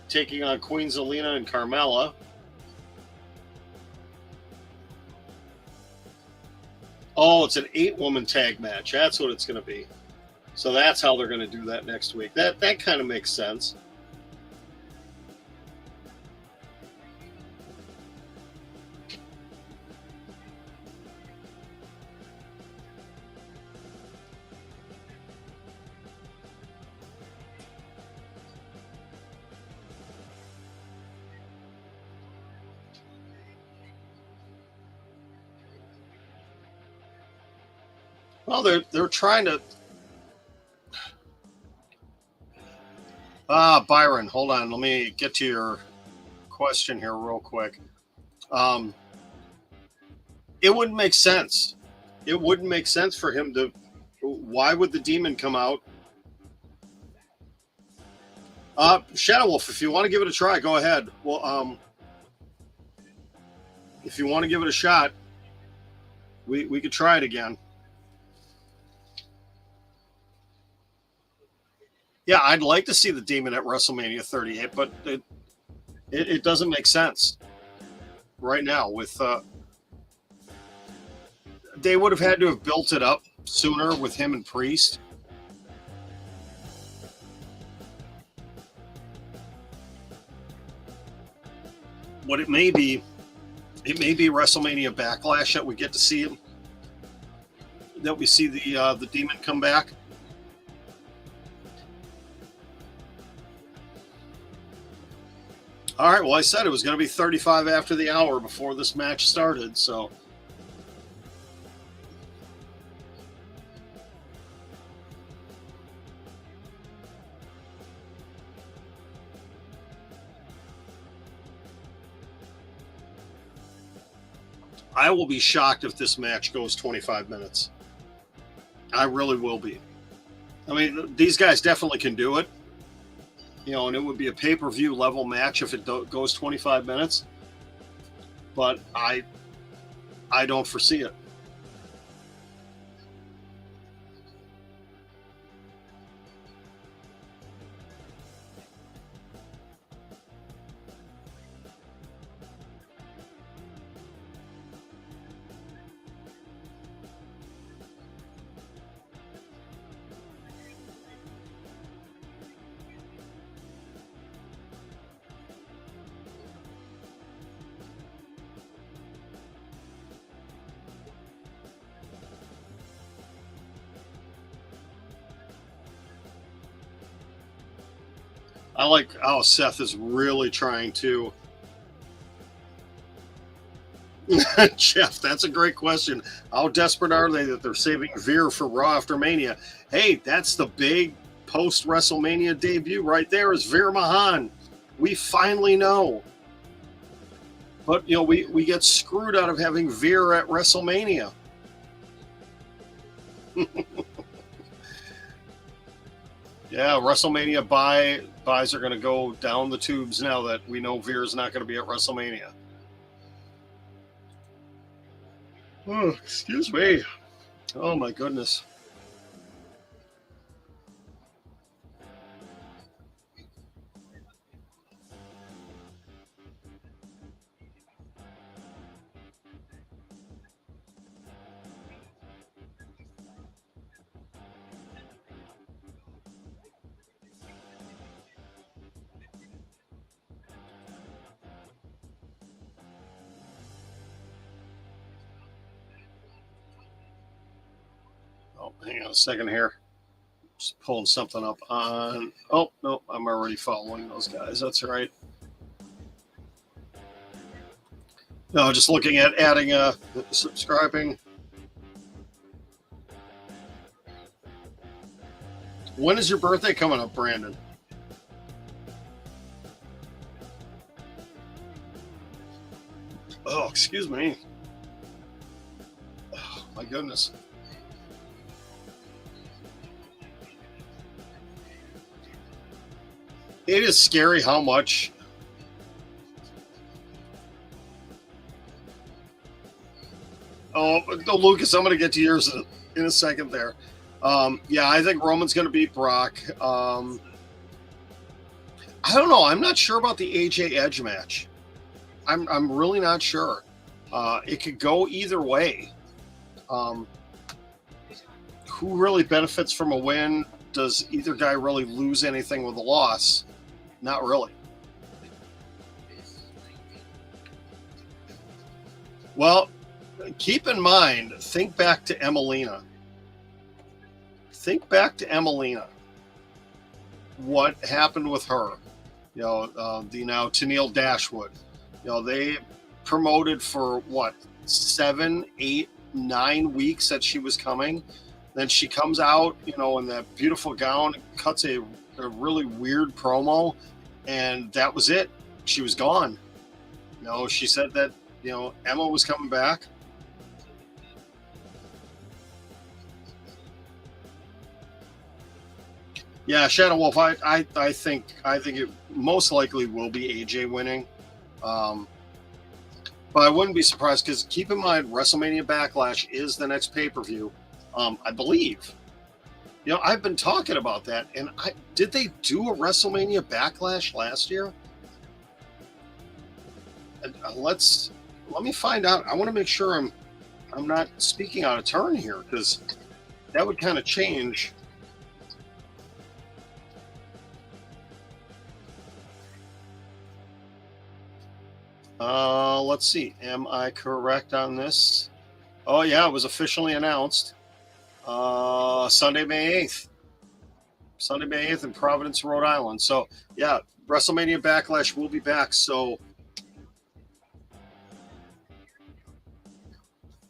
taking on Queen Zelina and Carmella. Oh, it's an 8-woman tag match. That's what it's going to be. So that's how they're going to do that next week. That kind of makes sense. Well, they're trying to. Byron, hold on. Let me get to your question here real quick. It wouldn't make sense. It wouldn't make sense for him to. Why would the demon come out? Shadow Wolf, if you want to give it a try, go ahead. Well, if you want to give it a shot, we could try it again. Yeah, I'd like to see the demon at WrestleMania 38, but it doesn't make sense right now. With they would have had to have built it up sooner with him and Priest. What it may be WrestleMania Backlash that we get to see him, that we see the demon come back. All right, well, I said it was going to be 35 after the hour before this match started, so. I will be shocked if this match goes 25 minutes. I really will be. I mean, these guys definitely can do it. You know, and it would be a pay-per-view level match if it goes 25 minutes. But I don't foresee it. I like how Seth is really trying to. Jeff, that's a great question. How desperate are they that they're saving Veer for Raw after Mania? Hey, that's the big post-WrestleMania debut right there is Veer Mahan. We finally know. But, you know, we get screwed out of having Veer at WrestleMania. Yeah, WrestleMania buys are going to go down the tubes now that we know Veer's not going to be at WrestleMania. Oh, excuse me. Oh, my goodness. Oh, hang on a second here. Just pulling something up on. Oh, no, I'm already following those guys. That's all right. No, just looking at adding subscribing. When is your birthday coming up, Brandon? Oh, excuse me. Oh, my goodness. It is scary how much. Oh, no, Lucas, I'm going to get to yours in a second there. Yeah, I think Roman's going to beat Brock. I don't know. I'm not sure about the AJ Edge match. I'm really not sure. It could go either way. Who really benefits from a win? Does either guy really lose anything with a loss? Not really. Well, keep in mind, think back to Emelina. Think back to Emelina. What happened with her? You know, the now Tennille Dashwood. You know, they promoted for what, 7, 8, 9 weeks that she was coming. Then she comes out, you know, in that beautiful gown, cuts a really weird promo, and that was it. She was gone. You know, she said that, you know, Emma was coming back. Yeah, Shadow Wolf. I think it most likely will be AJ winning, but I wouldn't be surprised because keep in mind WrestleMania Backlash is the next pay-per-view, I believe. You know, I've been talking about that, and did they do a WrestleMania Backlash last year? Let me find out. I want to make sure I'm not speaking out of turn here because that would kind of change. Let's see. Am I correct on this? Oh, yeah, it was officially announced. Sunday, May 8th. Sunday, May 8th in Providence, Rhode Island. So, yeah, WrestleMania Backlash will be back. So,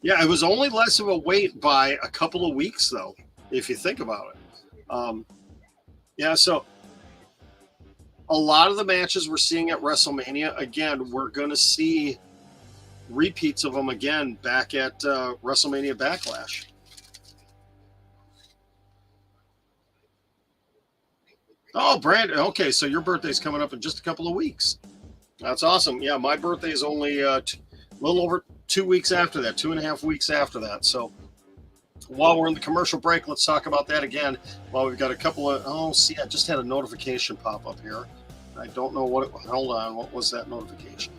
yeah, it was only less of a wait by a couple of weeks, though, if you think about it. Yeah, so a lot of the matches we're seeing at WrestleMania, again, we're going to see repeats of them again back at WrestleMania Backlash. Oh, Brandon. Okay, so your birthday's coming up in just a couple of weeks. That's awesome. Yeah, my birthday is only a little over 2 weeks after that, 2.5 weeks after that. So while we're in the commercial break, let's talk about that again. Well, we've got a couple of, I just had a notification pop up here. I don't know what hold on. What was that notification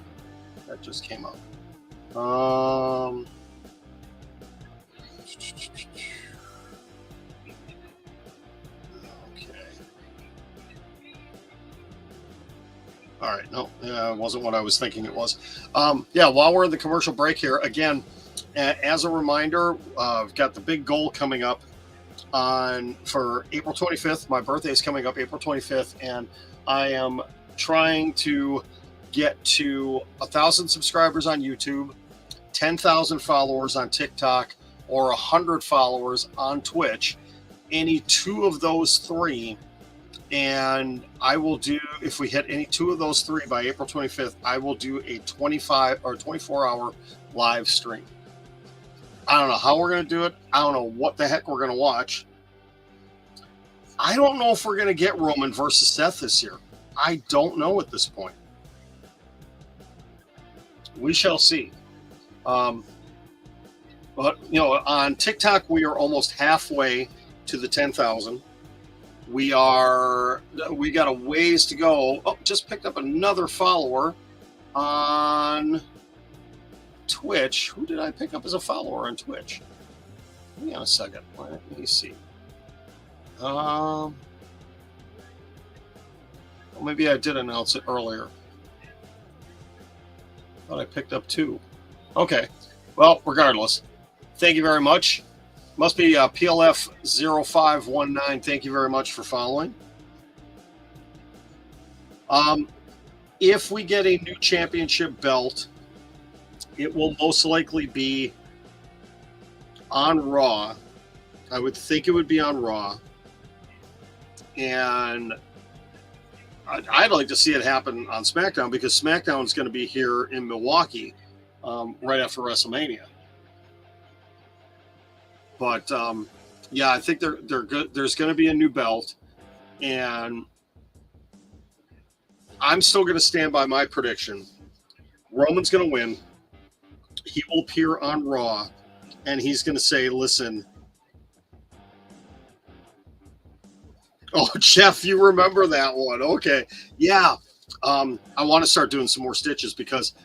that just came up? Okay. All right. No, it wasn't what I was thinking it was. Yeah, while we're in the commercial break here, again, as a reminder, I've got the big goal coming up for April 25th. My birthday is coming up April 25th, and I am trying to get to 1,000 subscribers on YouTube, 10,000 followers on TikTok, or 100 followers on Twitch. Any two of those three, and I will do, if we hit any two of those three by April 25th, I will do a 25 or 24-hour live stream. I don't know how we're going to do it. I don't know what the heck we're going to watch. I don't know if we're going to get Roman versus Seth this year. I don't know at this point. We shall see. But, you know, on TikTok, we are almost halfway to the 10,000. We got a ways to go. Oh, just picked up another follower on Twitch. Who did I pick up as a follower on Twitch? Hang on a second. Let me see. Well, maybe I did announce it earlier. Thought I picked up 2. Okay. Well, regardless, thank you very much. Must be PLF0519. Thank you very much for following. If we get a new championship belt, it will most likely be on Raw. I would think it would be on Raw. And I'd like to see it happen on SmackDown, because SmackDown is going to be here in Milwaukee right after WrestleMania. But yeah, I think they're good. There's going to be a new belt, and I'm still going to stand by my prediction. Roman's going to win. He will appear on Raw, and he's going to say, "Listen." Oh, Jeff, you remember that one? Okay, yeah. I want to start doing some more stitches, because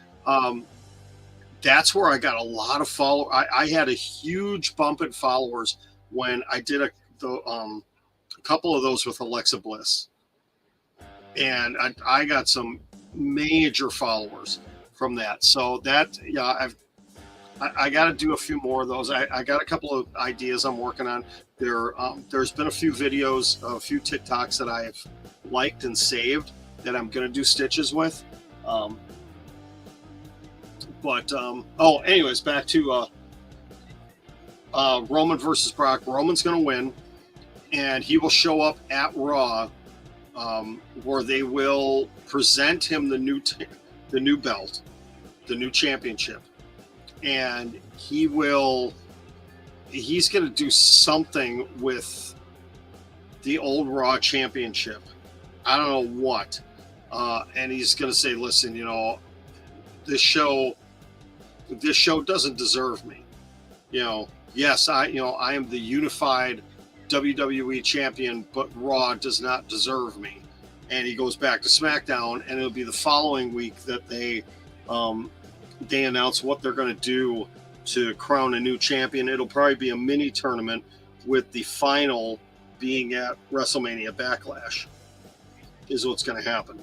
that's where I got a lot of follow. I had a huge bump in followers when I did a couple of those with Alexa Bliss, and I got some major followers from that. So that, yeah, I got to do a few more of those. I got a couple of ideas I'm working on. There's been a few videos, a few TikToks that I've liked and saved that I'm going to do stitches with. Anyways, back to Roman versus Brock. Roman's going to win, and he will show up at Raw, where they will present him the new belt, the new championship, and he's going to do something with the old Raw championship. I don't know what, and he's going to say, "Listen, this show doesn't deserve me. Yes, I am the unified WWE champion, but Raw does not deserve me." And he goes back to SmackDown, and it'll be the following week that they announce what they're going to do to crown a new champion. It'll probably be a mini tournament, with the final being at WrestleMania Backlash, is what's going to happen.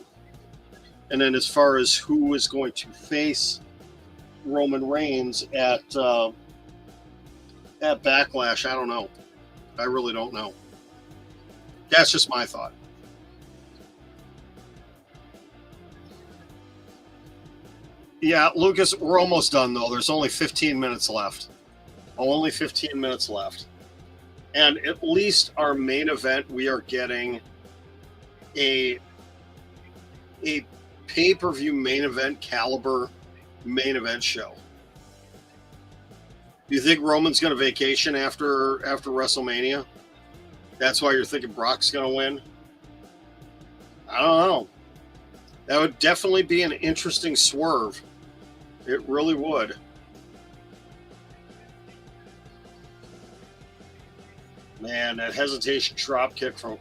And then as far as who is going to face Roman Reigns at Backlash, I don't know. I really don't know. That's just my thought. Yeah, Lucas, we're almost done, though. There's only 15 minutes left. Only 15 minutes left. And at least our main event, we are getting a pay-per-view main event caliber main event show. Do you think Roman's going to vacation after WrestleMania? That's why you're thinking Brock's going to win? I don't know. That would definitely be an interesting swerve. It really would. Man, that hesitation drop kick from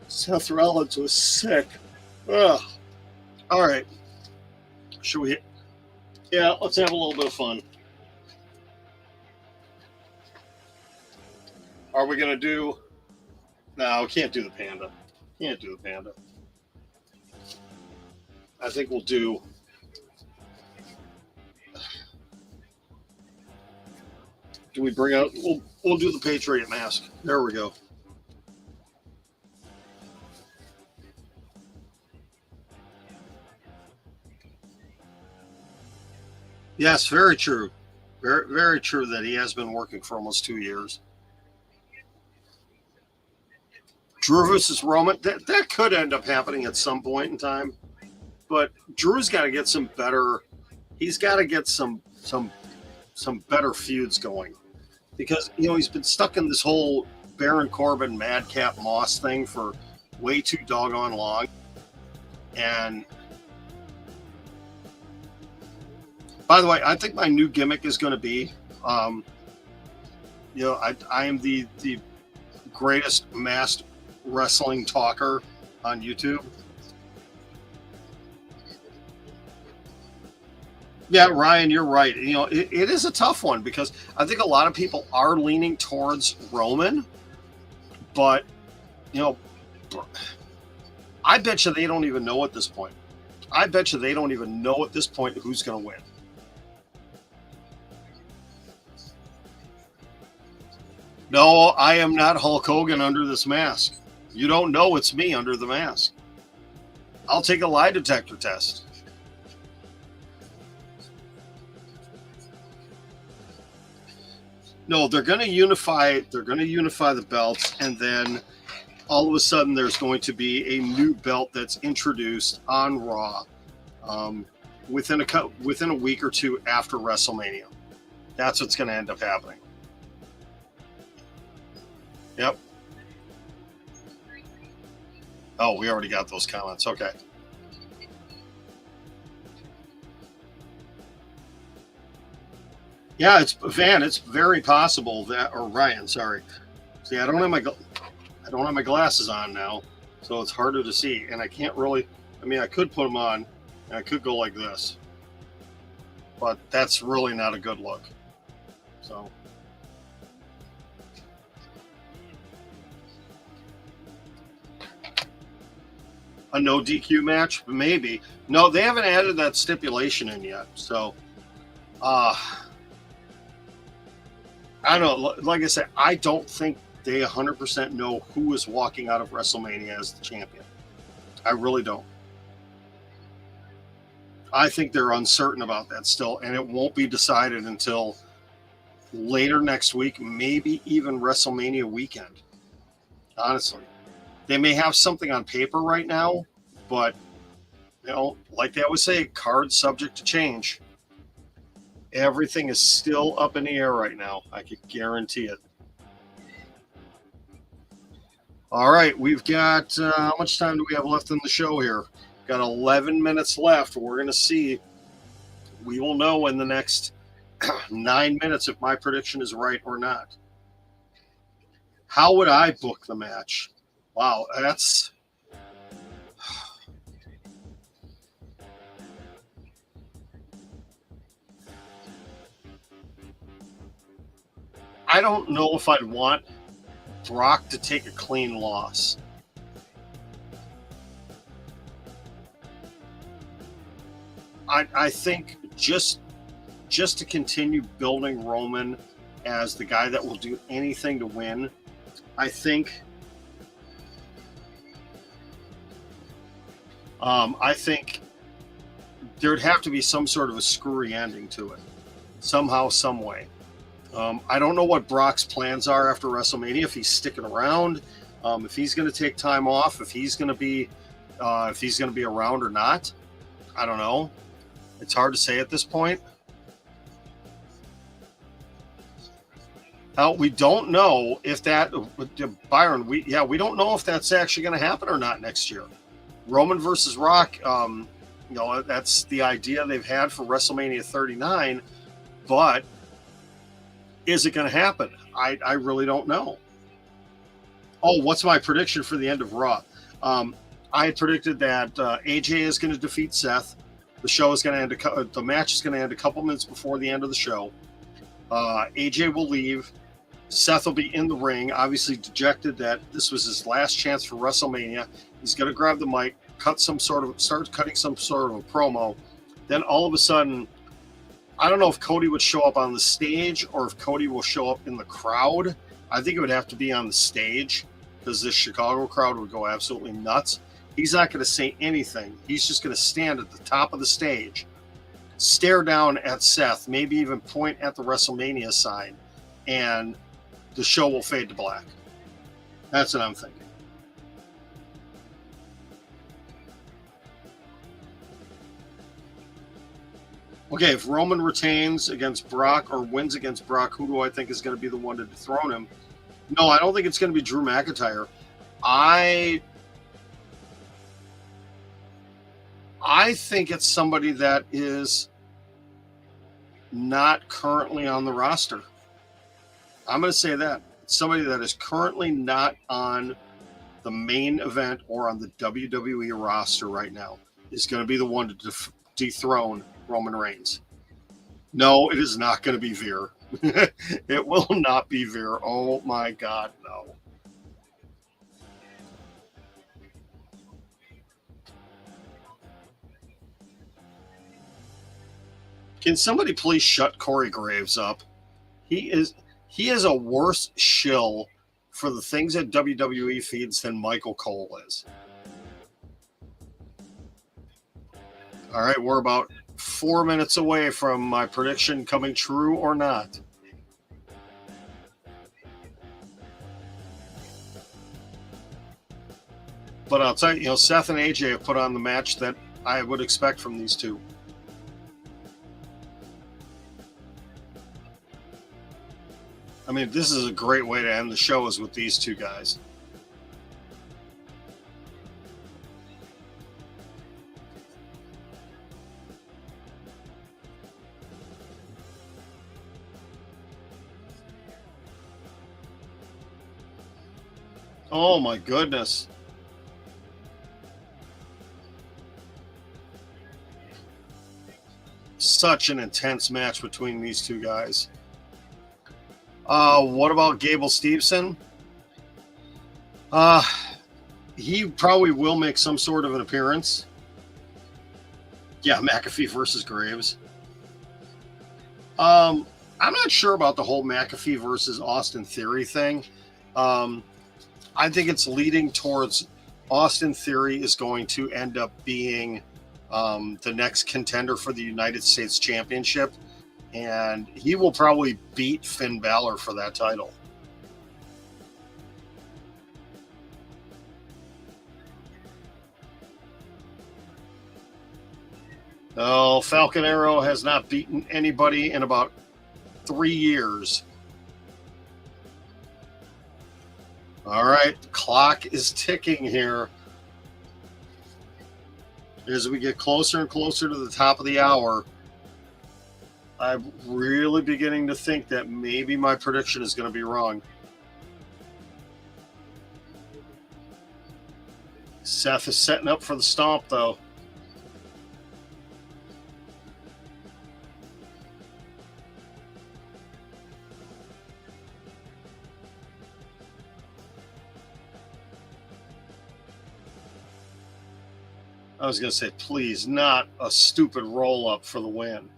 Seth Rollins was sick. Ugh. All right. Should we? Yeah, let's have a little bit of fun. Are we going to do... No, we can't do the panda. Can't do the panda. I think we'll do... Do we bring out... We'll do the Patriot mask. There we go. Yes, very true. Very, very true that he has been working for almost 2 years. Drew versus Roman, that could end up happening at some point in time, but Drew's got to get some better. He's got to get some better feuds going, because he's been stuck in this whole Baron Corbin Madcap Moss thing for way too doggone long. And by the way, I think my new gimmick is going to be, I am the greatest masked wrestling talker on YouTube. Yeah, Ryan, you're right. It is a tough one, because I think a lot of people are leaning towards Roman, but I bet you they don't even know at this point. I bet you they don't even know at this point who's going to win. No, I am not Hulk Hogan under this mask. You don't know it's me under the mask. I'll take a lie detector test. No, they're going to unify. They're going to unify the belts, and then all of a sudden there's going to be a new belt that's introduced on Raw within a week or two after WrestleMania. That's what's going to end up happening. Yep. Oh, we already got those comments. Okay. Yeah, it's Van. It's very possible that, or Ryan, sorry. See, I don't have my glasses on now, so it's harder to see, and I can't really. I mean, I could put them on, and I could go like this, but that's really not a good look. So. A no DQ match? Maybe. No, they haven't added that stipulation in yet. So, I don't know. Like I said, I don't think they 100% know who is walking out of WrestleMania as the champion. I really don't. I think they're uncertain about that still, and it won't be decided until later next week, maybe even WrestleMania weekend. Honestly. They may have something on paper right now, but, like they always say, cards subject to change. Everything is still up in the air right now. I can guarantee it. All right, we've got, how much time do we have left in the show here? Got 11 minutes left. We're going to see. We will know in the next 9 minutes if my prediction is right or not. How would I book the match? Wow, that's... I don't know if I'd want Brock to take a clean loss. I think just to continue building Roman as the guy that will do anything to win, I think there'd have to be some sort of a screwy ending to it, somehow, some way. I don't know what Brock's plans are after WrestleMania. If he's sticking around, if he's going to take time off, if he's going to be around or not, I don't know. It's hard to say at this point. We don't know if that, Byron. We don't know if that's actually going to happen or not next year. Roman versus Rock. That's the idea they've had for WrestleMania 39, but is it going to happen? I really don't know. Oh, what's my prediction for the end of Raw? I predicted that AJ is going to defeat Seth. The show is going to end. The match is going to end a couple minutes before the end of the show. AJ will leave. Seth will be in the ring, obviously dejected that this was his last chance for WrestleMania. He's going to grab the mic, start cutting some sort of a promo. Then all of a sudden, I don't know if Cody would show up on the stage or if Cody will show up in the crowd. I think it would have to be on the stage because this Chicago crowd would go absolutely nuts. He's not going to say anything. He's just going to stand at the top of the stage, stare down at Seth, maybe even point at the WrestleMania sign, and the show will fade to black. That's what I'm thinking. Okay, if Roman retains against Brock or wins against Brock, who do I think is going to be the one to dethrone him? No, I don't think it's going to be Drew McIntyre. I think it's somebody that is not currently on the roster. I'm going to say that. It's somebody that is currently not on the main event or on the WWE roster right now is going to be the one to dethrone Roman Reigns. No, it is not going to be Veer. It will not be Veer. Oh my God, no. Can somebody please shut Corey Graves up? He is a worse shill for the things that WWE feeds than Michael Cole is. All right, we're about 4 minutes away from my prediction coming true or not. But I'll tell you, Seth and AJ have put on the match that I would expect from these two. I mean, this is a great way to end the show, is with these two guys. Oh my goodness. Such an intense match between these two guys. What about Gable Steveson? He probably will make some sort of an appearance. Yeah, McAfee versus Graves. I'm not sure about the whole McAfee versus Austin Theory thing. I think it's leading towards Austin Theory is going to end up being the next contender for the United States Championship, and he will probably beat Finn Balor for that title. No, Falcon Arrow has not beaten anybody in about 3 years. All right, the clock is ticking here. As we get closer and closer to the top of the hour, I'm really beginning to think that maybe my prediction is going to be wrong. Seth is setting up for the stomp, though. I was going to say, please, not a stupid roll-up for the win.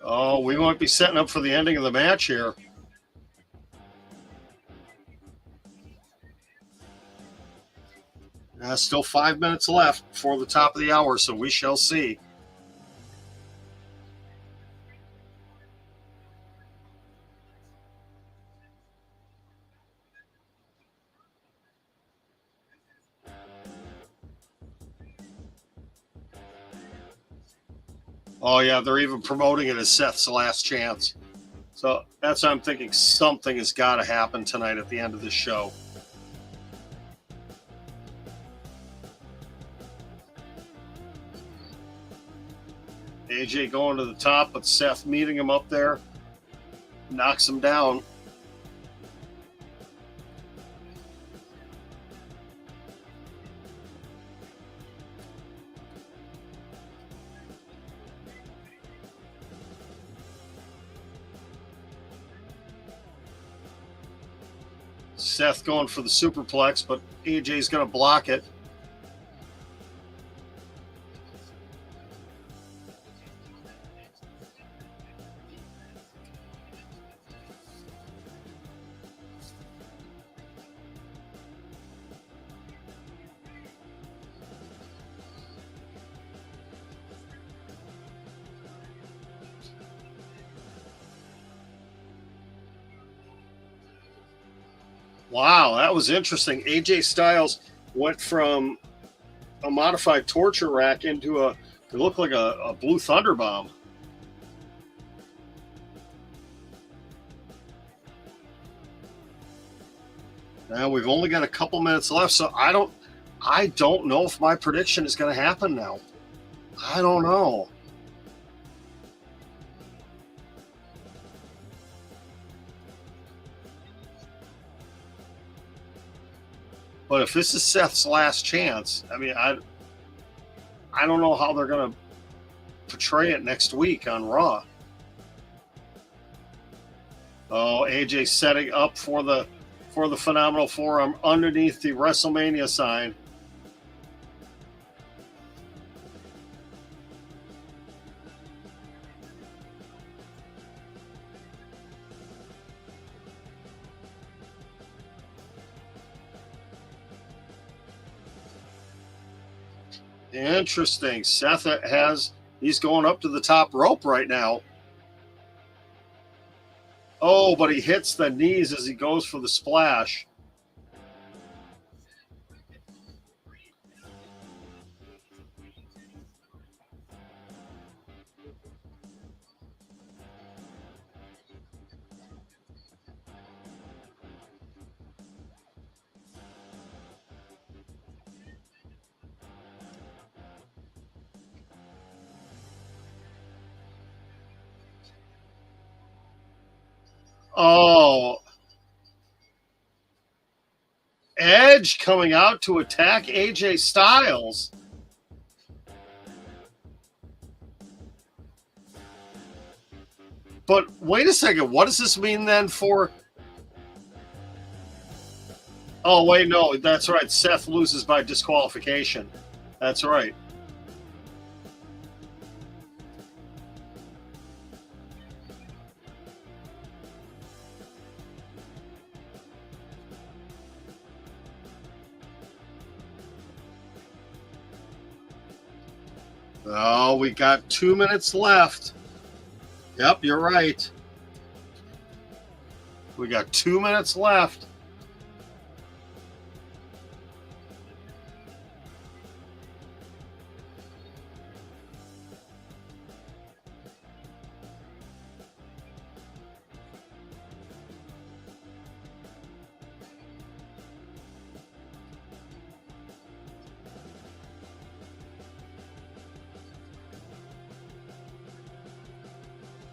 Oh, we might be setting up for the ending of the match here. Still 5 minutes left before the top of the hour, so we shall see. Oh, yeah, they're even promoting it as Seth's last chance. So that's why I'm thinking something has got to happen tonight at the end of the show. AJ going to the top, but Seth meeting him up there, knocks him down. Seth going for the superplex, but AJ's going to block it. Wow, that was interesting. AJ Styles went from a modified torture rack into it looked like a blue thunder bomb. Now we've only got a couple minutes left, so I don't know if my prediction is going to happen now. I don't know. But if this is Seth's last chance, I mean, I don't know how they're going to portray it next week on Raw. Oh, AJ setting up for the phenomenal forearm underneath the WrestleMania sign. Interesting. He's going up to the top rope right now. Oh, but he hits the knees as he goes for the splash. Oh, Edge coming out to attack AJ Styles. But wait a second. What does this mean then for. Oh, wait, no. That's right. Seth loses by disqualification. That's right. Oh, we got 2 minutes left. Yep, you're right. We got 2 minutes left.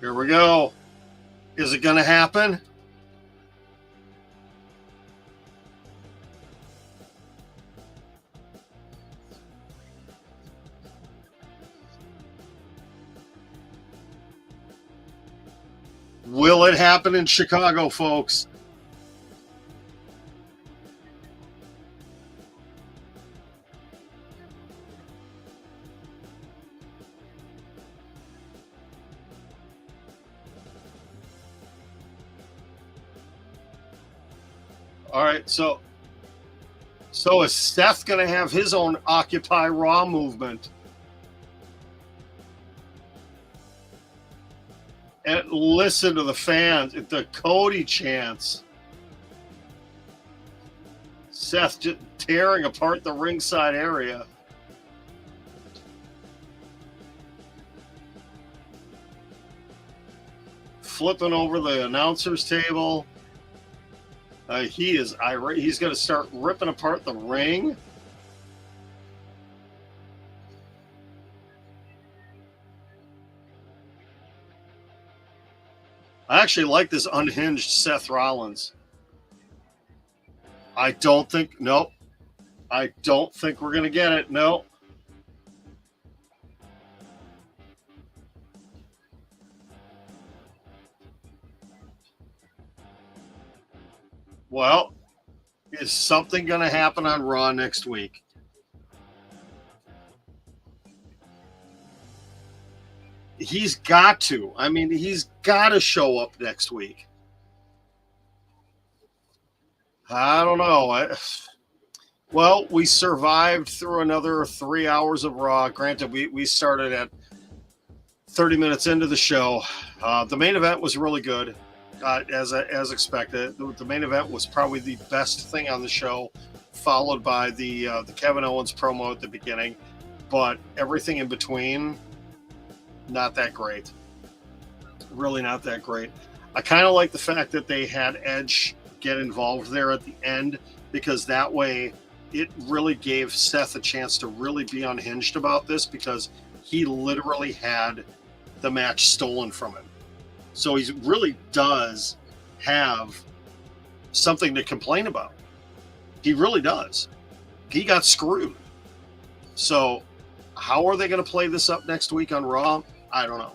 Here we go. Is it going to happen? Will it happen in Chicago, folks? All right, so is Seth going to have his own Occupy Raw movement? And listen to the fans, the Cody chants. Seth just tearing apart the ringside area. Flipping over the announcer's table. He is irate. He's going to start ripping apart the ring. I actually like this unhinged Seth Rollins. I don't think we're going to get it. No. Well, is something going to happen on Raw next week? He's got to. I mean, he's got to show up next week. I don't know. Well, we survived through another 3 hours of Raw. Granted, we started at 30 minutes into the show. The main event was really good, as expected. The main event was probably the best thing on the show, followed by the Kevin Owens promo at the beginning. But everything in between, not that great. Really not that great. I kind of like the fact that they had Edge get involved there at the end, because that way it really gave Seth a chance to really be unhinged about this, because he literally had the match stolen from him. So he really does have something to complain about. He really does. He got screwed. So how are they going to play this up next week on Raw? I don't know.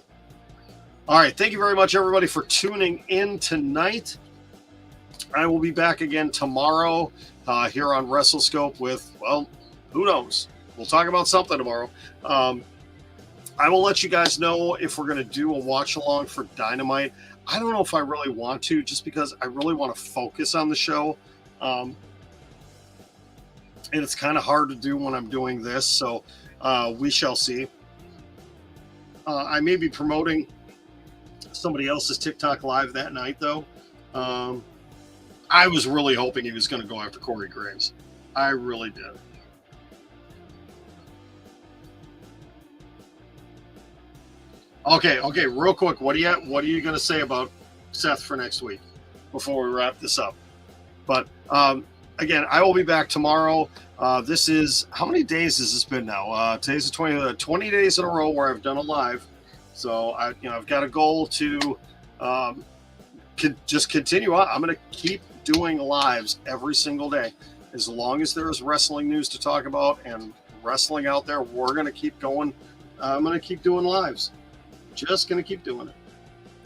All right. Thank you very much, everybody, for tuning in tonight. I will be back again tomorrow here on WrestleScope with, well, who knows? We'll talk about something tomorrow. I will let you guys know if we're going to do a watch along for Dynamite. I don't know if I really want to, just because I really want to focus on the show. And it's kind of hard to do when I'm doing this. So We shall see. I may be promoting somebody else's TikTok live that night, though. I was really hoping he was going to go after Corey Graves. I really did. Okay, real quick. What are you going to say about Seth for next week before we wrap this up? But again, I will be back tomorrow. This is, how many days has this been now? Today's the 20 days in a row where I've done a live. So I've got a goal to just continue on. I'm going to keep doing lives every single day. As long as there is wrestling news to talk about and wrestling out there, we're going to keep going. I'm going to keep doing lives. Just going to keep doing it.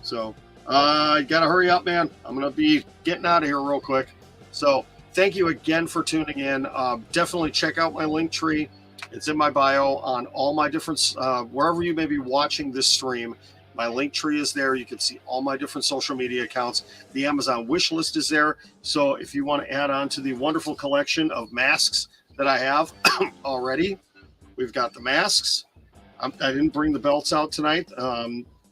So I got to hurry up, man. I'm going to be getting out of here real quick. So thank you again for tuning in. Definitely check out my link tree. It's in my bio on all my different, wherever you may be watching this stream. My link tree is there. You can see all my different social media accounts. The Amazon wish list is there. So if you want to add on to the wonderful collection of masks that I have already, we've got the masks. I didn't bring the belts out tonight.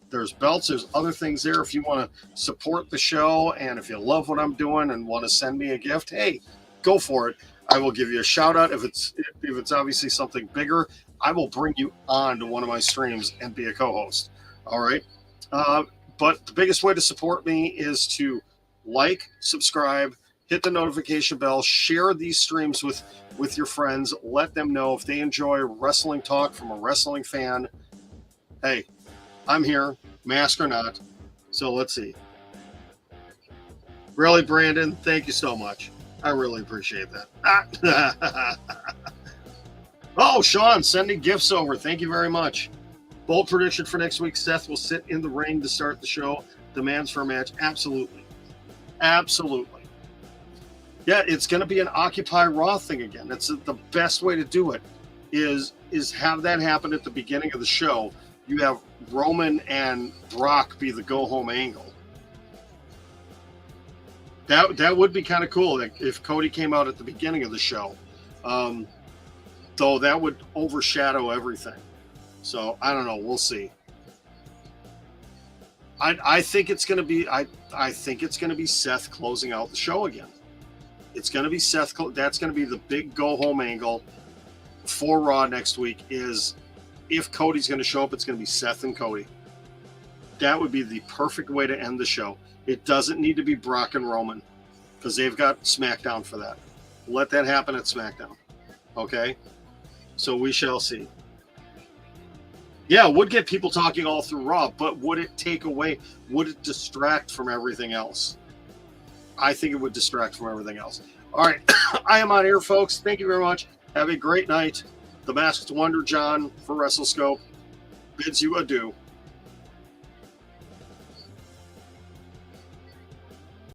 There's belts. There's other things there. If you want to support the show and if you love what I'm doing and want to send me a gift, hey, go for it. I will give you a shout out. If it's obviously something bigger, I will bring you on to one of my streams and be a co-host. All right. But the biggest way to support me is to like, subscribe, hit the notification bell, share these streams with your friends. Let them know if they enjoy wrestling talk from a wrestling fan. Hey, I'm here, mask or not. So let's see. Really, Brandon, thank you so much. I really appreciate that. Oh, Sean, sending gifts over. Thank you very much. Bold prediction for next week. Seth will sit in the ring to start the show. Demands for a match. Absolutely. Absolutely. Yeah, it's going to be an Occupy Raw thing again. That's the best way to do it is have that happen at the beginning of the show. You have Roman and Brock be the go-home angle. That would be kind of cool if Cody came out at the beginning of the show. Though that would overshadow everything. So I don't know. We'll see. I think it's going to be I think it's going to be Seth closing out the show again. It's going to be Seth. That's going to be the big go-home angle for Raw next week. Is if Cody's going to show up, it's going to be Seth and Cody. That would be the perfect way to end the show. It doesn't need to be Brock and Roman because they've got SmackDown for that. Let that happen at SmackDown. Okay? So we shall see. Yeah, it would get people talking all through Raw, but would it take away, would it distract from everything else? I think it would distract from everything else. All right. I am on here, folks. Thank you very much. Have a great night. The Masked Wonder John for WrestleScope bids you adieu.